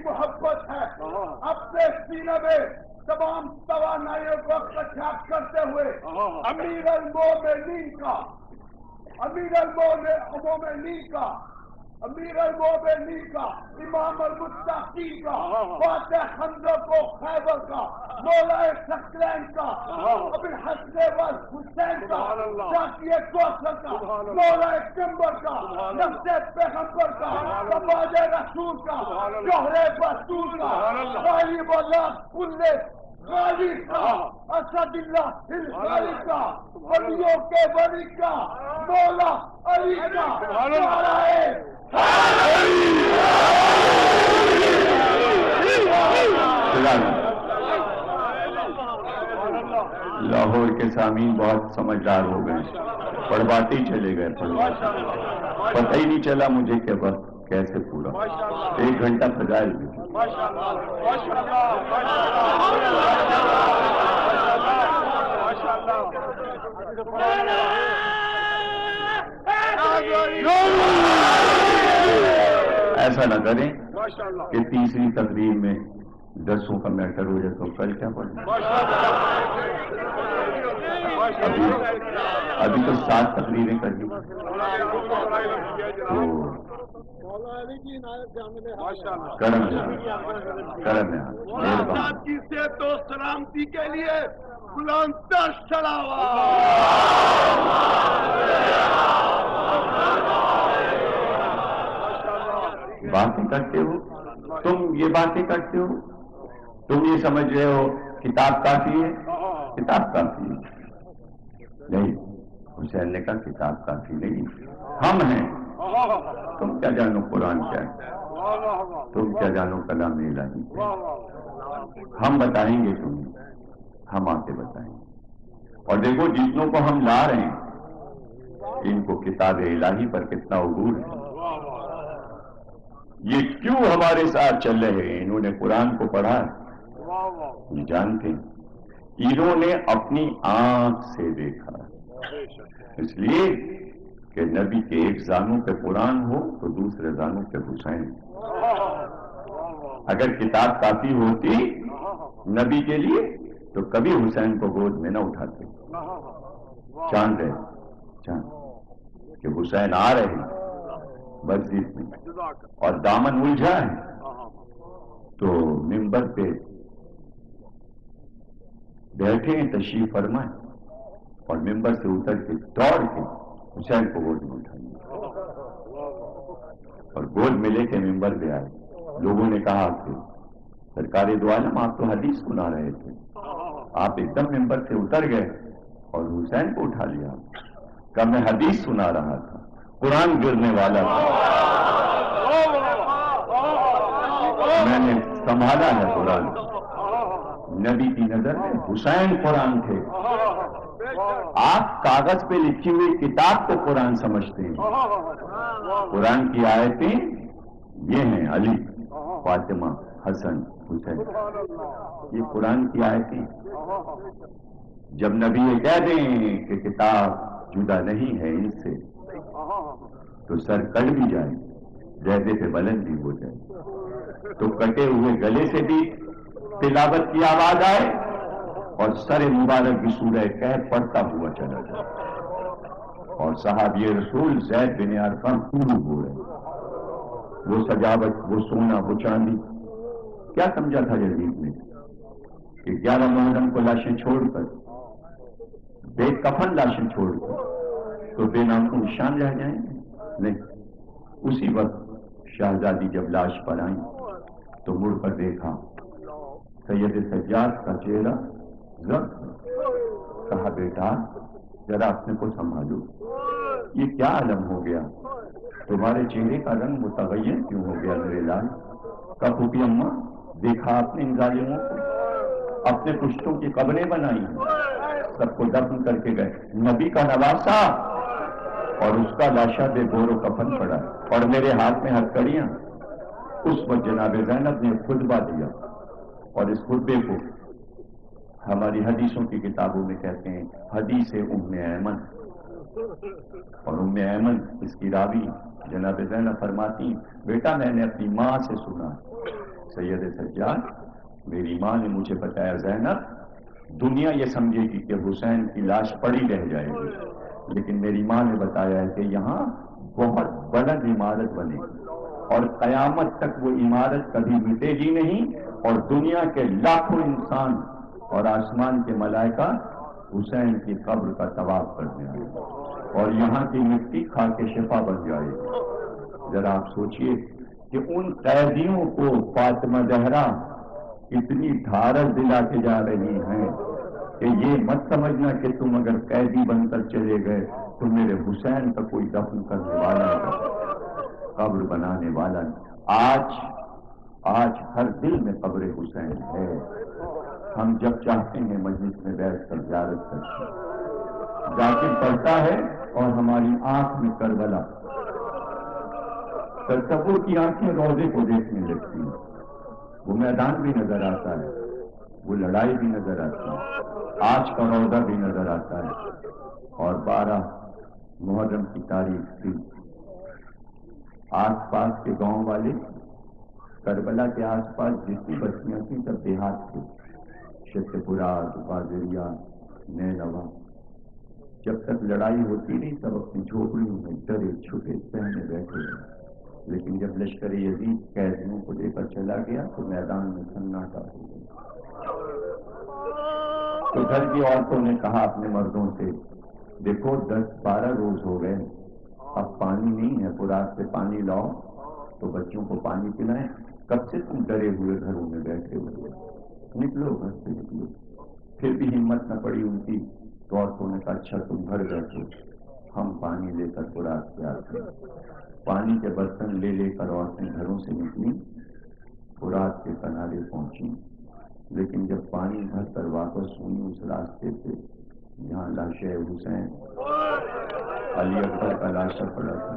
محبت ہے، اپنے سینے میں تمام توانائیوں کو اکٹھا کرتے ہوئے امیر المومنین کا امام المتقین کا، فاتح خندق کو خیبر کا، مولا ثقلین کا، ابو الحسن والحسین کا، شاکی کوثر کا، مولا کمبر کا، نفس پیغمبر کا، سماج رسول کا، جوہر بطول کا، غالب اللہ کل غالب کا، اسد اللہ الغالب کا، ولیوں کے ولی کا، مولا علی کا، لاہور کے سامعین بہت سمجھدار ہو گئے، پڑھواتے ہی چلے گئے، پتہ ہی نہیں چلا مجھے کہ وقت کیسے پورا 1 گھنٹہ فضائل بھی۔ ایسا نہ کریں کہ تیسری تقریر میں 10 کا میٹر ہو جائے تو کل کیا پڑھیں، ابھی تو 7 تقریریں کرنی، تو کرم ہے صاحب کی صحت و سلامتی کے لیے بلند تر چڑھاوا باتیں کرتے ہو تم، یہ باتیں کرتے ہو تم، یہ سمجھ رہے ہو کتاب کافی ہے؟ کتاب کافی ہے نہیں، حسین نے کہا کتاب کافی نہیں، ہم ہیں۔ تم کیا جانو قرآن کیا ہے، تم کیا جانو کلام الہی، ہم بتائیں گے تمہیں، ہم آ کے بتائیں گے۔ اور دیکھو جتنوں کو ہم لا رہے ہیں ان کو کتاب الہی پر کتنا عبور ہے، یہ کیوں ہمارے ساتھ چل رہے ہیں، انہوں نے قرآن کو پڑھا ہے، یہ جانتے ہیں، انہوں نے اپنی آنکھ سے دیکھا، اس لیے کہ نبی کے ایک زانوں پہ قرآن ہو تو دوسرے زانوں پہ حسین۔ اگر کتاب کافی ہوتی نبی کے لیے تو کبھی حسین کو گود میں نہ اٹھاتے، چاند رہے چاند کہ حسین آ رہے ہیں مسجد میں اور دامن الجھا ہے تو منبر پہ بیٹھے ہیں، تشریف فرمائیں اور منبر سے اتر کے دوڑ کے حسین کو گود میں اٹھائیں اور گود میں لے کے منبر پہ آئے۔ لوگوں نے کہا کہ سرکار دو عالم آپ تو حدیث سنا رہے تھے، آپ ایک دم منبر سے اتر گئے اور حسین کو اٹھا لیا۔ کہ میں حدیث سنا رہا تھا، قرآن گرنے والا تھا، میں نے سنبھالا ہے قرآن۔ نبی کی نظر میں حسین قرآن تھے، آپ کاغذ پہ لکھی ہوئی کتاب کو قرآن سمجھتے ہیں، قرآن کی آیتیں یہ ہیں، علی، فاطمہ، حسن، حسین، یہ قرآن کی آیتیں۔ جب نبی یہ کہہ دیں کہ کتاب جدا نہیں ہے ان سے تو سر کٹ بھی جائے، جیسے پہ بلند بھی ہو جائے، تو کٹے ہوئے گلے سے بھی تلاوت کی آواز آئے اور سر مبارک بھی سورہ کہف پڑھتا ہوا چلا جائے، اور صحابی رسول زید بن ارقم خوب ہو رہے، وہ سجاوٹ، وہ سونا، وہ چاندی، کیا سمجھا تھا یزید نے کہ 11 محرم کو لاشیں چھوڑ کر، بے کفن لاشیں چھوڑ کر تو بے نام کو نشان رہ جائیں گے؟ نہیں، اسی وقت شہزادی جب لاش پر آئیں تو مڑ کر دیکھا سید سجاد کا چہرہ زخم، کہا بیٹا ذرا اپنے کو سنبھالو، یہ کیا عالم ہو گیا، تمہارے چہرے کا رنگ متغیر کیوں ہو گیا میرے لال؟ کا پھوپھی اماں دیکھا آپ نے ان ظالموں کو، اپنے پشتوں کی قبریں بنائی، سب کو دفن کر کے گئے، نبی کا نواسا اور اس کا لاشا بے گور و کفن پڑا، اور میرے ہاتھ میں ہتھکڑیاں۔ اس وقت جناب زینب نے خطبہ دیا، اور اس خطبے کو ہماری حدیثوں کی کتابوں میں کہتے ہیں حدیث ام ایمن، اور ام ایمن اس کی راوی جناب زینب فرماتی بیٹا میں نے اپنی ماں سے سنا، سید سجاد میری ماں نے مجھے بتایا زینب دنیا یہ سمجھے گی کہ حسین کی لاش پڑی رہ جائے گی، لیکن میری ماں نے بتایا ہے کہ یہاں بہت بلند عمارت بنے گی اور قیامت تک وہ عمارت کبھی مٹے گی نہیں، اور دنیا کے لاکھوں انسان اور آسمان کے ملائکہ حسین کی قبر کا طواف کرنے آئے گے اور یہاں کی مٹی کھا کے شفا بن جائے گی۔ ذرا آپ سوچئے کہ ان قیدیوں کو فاطمہ زہرا اتنی دھارس دلا کے جا رہی ہیں کہ یہ مت سمجھنا کہ تم اگر قیدی بن کر چلے گئے تو میرے حسین کا کوئی دفن کرنے والا ہے، قبر بنانے والا ہے۔ آج ہر دل میں قبر حسین ہے، ہم جب چاہتے ہیں مجلس میں بیٹھ کر زیارت کرتے ہیں، ذاکر پڑھتا ہے اور ہماری آنکھ میں کربلا، تصور کی آنکھیں روضے کو دیکھنے لگتی ہیں، وہ میدان بھی نظر آتا ہے، وہ لڑائی بھی نظر آتی ہے، آج کا روضہ بھی نظر آتا ہے، اور 12 محرم کی تاریخ تھی، آس پاس کے گاؤں والے کربلا کے آس پاس جتنی بستیاں تھیں سب دیہات تھے، شت پورا، بازریا، نینوا، جب تک لڑائی ہوتی نہیں سب اپنی جھوپڑیوں میں ڈرے چھپے پہنے بیٹھے ہیں، لیکن جب لشکر یزید قیدیوں کو لے کر چلا گیا تو میدان میں سناٹا ہو گیا۔ تو گھر کی عورتوں نے کہا اپنے مردوں سے، دیکھو 10-12 روز ہو گئے، اب پانی نہیں ہے، فرات سے پانی لاؤ تو بچوں کو پانی پلائیں، کب سے تم ڈرے ہوئے گھروں میں بیٹھے ہوئے، نکلو گھر سے نکلو۔ پھر بھی ہمت نہ پڑی ان کی، تو عورتوں نے کہا اچھا تم گھر بیٹھو، ہم پانی لے کر فرات سے آتے ہیں۔ پانی کے برتن لے لے کر عورتیں گھروں سے نکلی، فرات کے کنارے پہنچی، لیکن جب پانی بھر کر واپس ہوئی اس راستے سے جہاں لاش حسین علی اکبر کا لاشا پڑا تھا،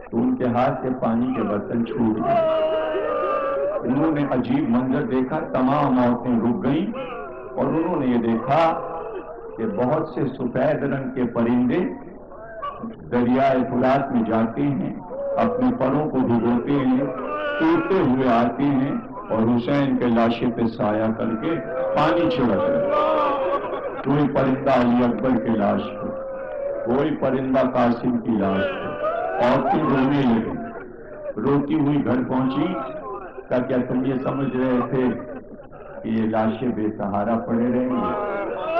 تو ان کے ہاتھ سے پانی کے برتن چھوٹ گئے۔ انہوں نے عجیب منظر دیکھا، تمام عورتیں رک گئیں اور انہوں نے یہ دیکھا کہ بہت سے سفید رنگ کے پرندے دریائے فرات میں جاتے ہیں، اپنے پروں کو بھگوتے ہیں، اڑتے ہوئے آتے ہیں اور حسین کے لاشے پہ سایہ کر کے پانی چھڑک رہے۔ کوئی پرندہ علی اکبر کے لاش پہ، کوئی پرندہ قاسم کی لاش پہ، عورتیں رونے لگی۔ روتی ہوئی گھر پہنچی، کہ کیا تم یہ سمجھ رہے تھے کہ یہ لاشیں بے سہارا پڑے رہیں گے؟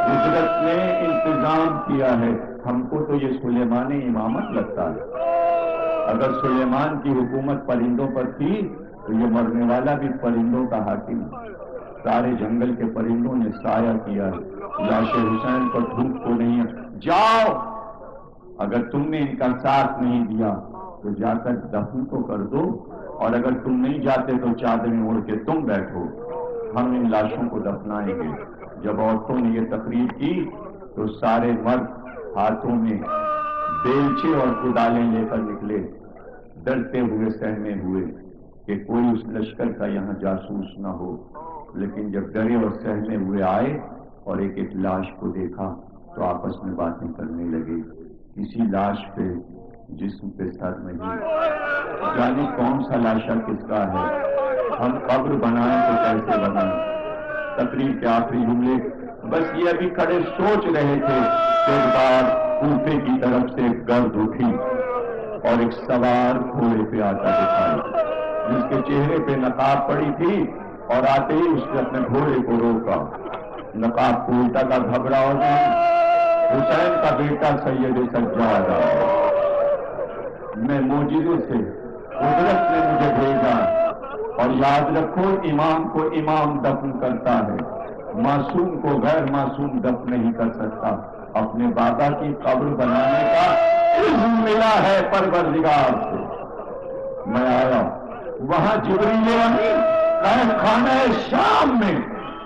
قدرت نے انتظام کیا ہے، ہم کو تو یہ سلیمان امامت لگتا ہے۔ اگر سلیمان کی حکومت پرندوں پر تھی تو یہ مرنے والا بھی پرندوں کا حاکم ہے۔ سارے جنگل کے پرندوں نے سایہ کیا ہے، لاش حسین پر دھوپ تو نہیں ہے، جاؤ، اگر تم نے ان کا ساتھ نہیں دیا تو جا کر دفن تو کر دو، اور اگر تم نہیں جاتے تو چادریں اوڑھ کے تم بیٹھو، ہم ان لاشوں کو دفنائیں گے۔ جب عورتوں نے یہ تقریر کی تو سارے مرد ہاتھوں میں بیلچے اور کدالیں لے کر نکلے، ڈرتے ہوئے سہمے ہوئے کہ کوئی اس لشکر کا یہاں جاسوس نہ ہو۔ لیکن جب ڈرے اور سہمے ہوئے آئے اور ایک ایک لاش کو دیکھا تو آپس میں باتیں کرنے لگے۔ کسی لاش پہ جسم پہ سر نہیں، جانے کون سا لاشا کس کا ہے، ہم قبر بنائیں تو کیسے بنائیں۔ تقریر کے آخری جملے بس یہ ابھی کھڑے سوچ رہے تھے کہ ایک بار کوفے کی طرف سے گرد اٹھی اور ایک سوار گھوڑے پہ آتا دکھائی، جس کے چہرے پہ نقاب پڑی تھی، اور آتے ہی اس نے اپنے گھوڑے کو روکا۔ نقاب کو الٹا کا گھبراؤ نہیں، حسین کا بیٹا سید سجاد ہے، میں معجزے سے قدرت نے مجھے بھیجا، اور یاد رکھو امام کو امام دفن کرتا ہے، معصوم کو غیر معصوم دفن نہیں کر سکتا۔ اپنے بابا کی قبر بنانے کا اذن ملا ہے پروردگار سے۔ میں آیا وہاں جبریل امین قید خانہ شام میں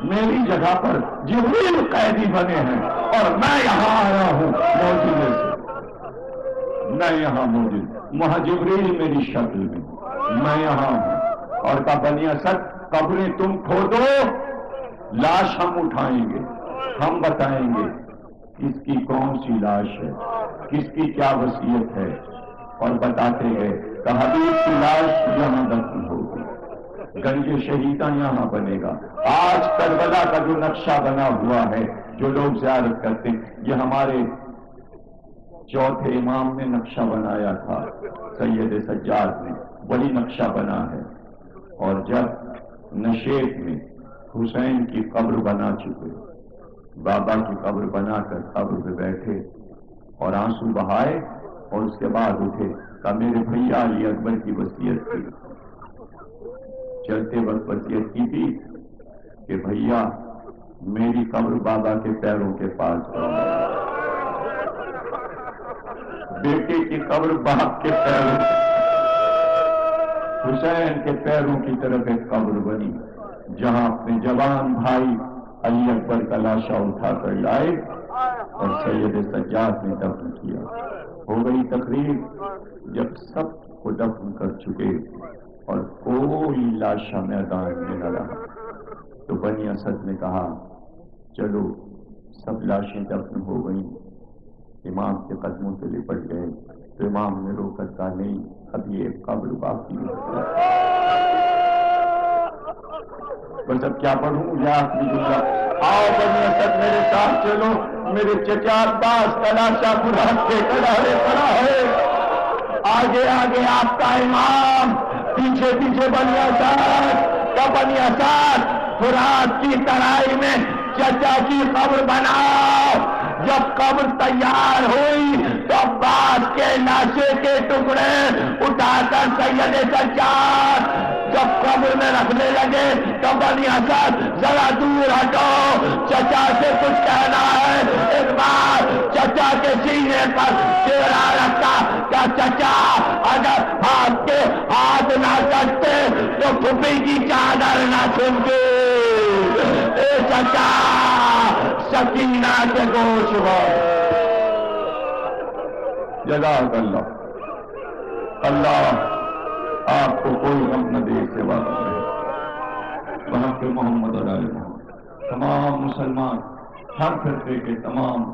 میری جگہ پر جبریل قیدی بنے ہیں، اور میں یہاں آیا ہوں معجزے سے، میں یہاں موجود، وہاں جبریل میری شکل میں یہاں ہوں، اور کا بنی اسد قبریں تم کھودو، لاش ہم اٹھائیں گے، ہم بتائیں گے کس کی کون سی لاش ہے، کس کی کیا وصیت ہے، اور بتاتے گئے کہ حبیب کی لاش یہاں دفن ہوگی، گنج شہیداں یہاں بنے گا۔ آج کربلا کا جو نقشہ بنا ہوا ہے، جو لوگ زیارت کرتے ہیں، یہ ہمارے چوتھے امام نے نقشہ بنایا تھا، سید سجاد نے، وہی نقشہ بنا ہے۔ اور جب نشیط میں حسین کی قبر بنا چکے، بابا کی قبر بنا کر قبر پہ بیٹھے اور آنسو بہائے، اور اس کے بعد اٹھے کہ میرے بھیا علی اکبر کی وصیت تھی، چلتے وقت وصیت کی تھی کہ بھیا میری قبر بابا کے پیروں کے پاس بنی، بیٹے کی قبر باپ کے پیروں، حسین کے پیروں کی طرف ایک قبر بنی، جہاں اپنے جوان بھائی علی اکبر کا لاشا اٹھا کر لائے اور سید سجاد نے دفن کیا۔ ہو گئی تقریر، جب سب کو دفن کر چکے اور کوئی لاشا میدان میں نہ رہا، تو بنی اسد نے کہا چلو سب لاشیں دفن ہو گئیں، امام کے قدموں سے لپٹ گئے، تو امام نے رو کر کہا نہیں، ابھی ایک قبر باقی ہے۔ بس اب کیا پڑھوں یا آخری جملہ، آؤ بنی اسد میرے ساتھ چلو، میرے چچا عباس کا لاشا فرات کے کنارے پڑا ہے، آگے آگے آپ کا امام، پیچھے پیچھے بنی اسد کا بنی اسد، فرات کی ترائی میں چچا کی قبر بناؤ۔ جب قبر تیار ہوئی تو عباس کے لاشے کے ٹکڑے اٹھا کر سید سجاد جب قبر میں رکھنے لگے تو بنی اسد ذرا دور ہٹو، چچا سے کچھ کہنا ہے۔ ایک بار چچا کے سینے پر چہرہ رکھا کہ چچا اگر آپ کے ہاتھ نہ کرتے تو پھوپھی کی چادر نہ چھنتے۔ اے چچا سکینہ کے گوش ہو۔ جزاک اللہ۔ اللہ آپ کو کوئی غم نہ دے سے واقف رہے۔ وہاں کے محمد علیہ محمد تمام مسلمان، ہر فرقے کے تمام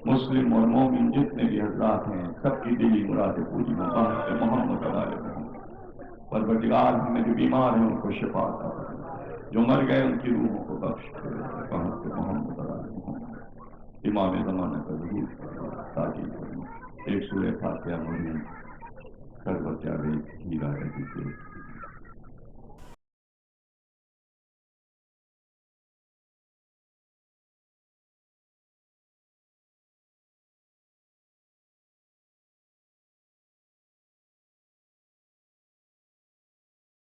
مسلم اور مومن جتنے بھی حضرات ہیں، سب کی دلی مرادیں پوری ہوں۔ وہاں کے محمد علیہ محمد پروردگار ہمیں جو بیمار ہیں ان کو شفا عطا فرما، جو مر گئے ان کی روحوں کو بخش دے۔ وہاں کے محمد علیہ محمد امام زمانہ کا ظہور تاجیل کرنا۔ ایک سورہ فاتحہ مریم کربت جاوید ہیرا رہی سے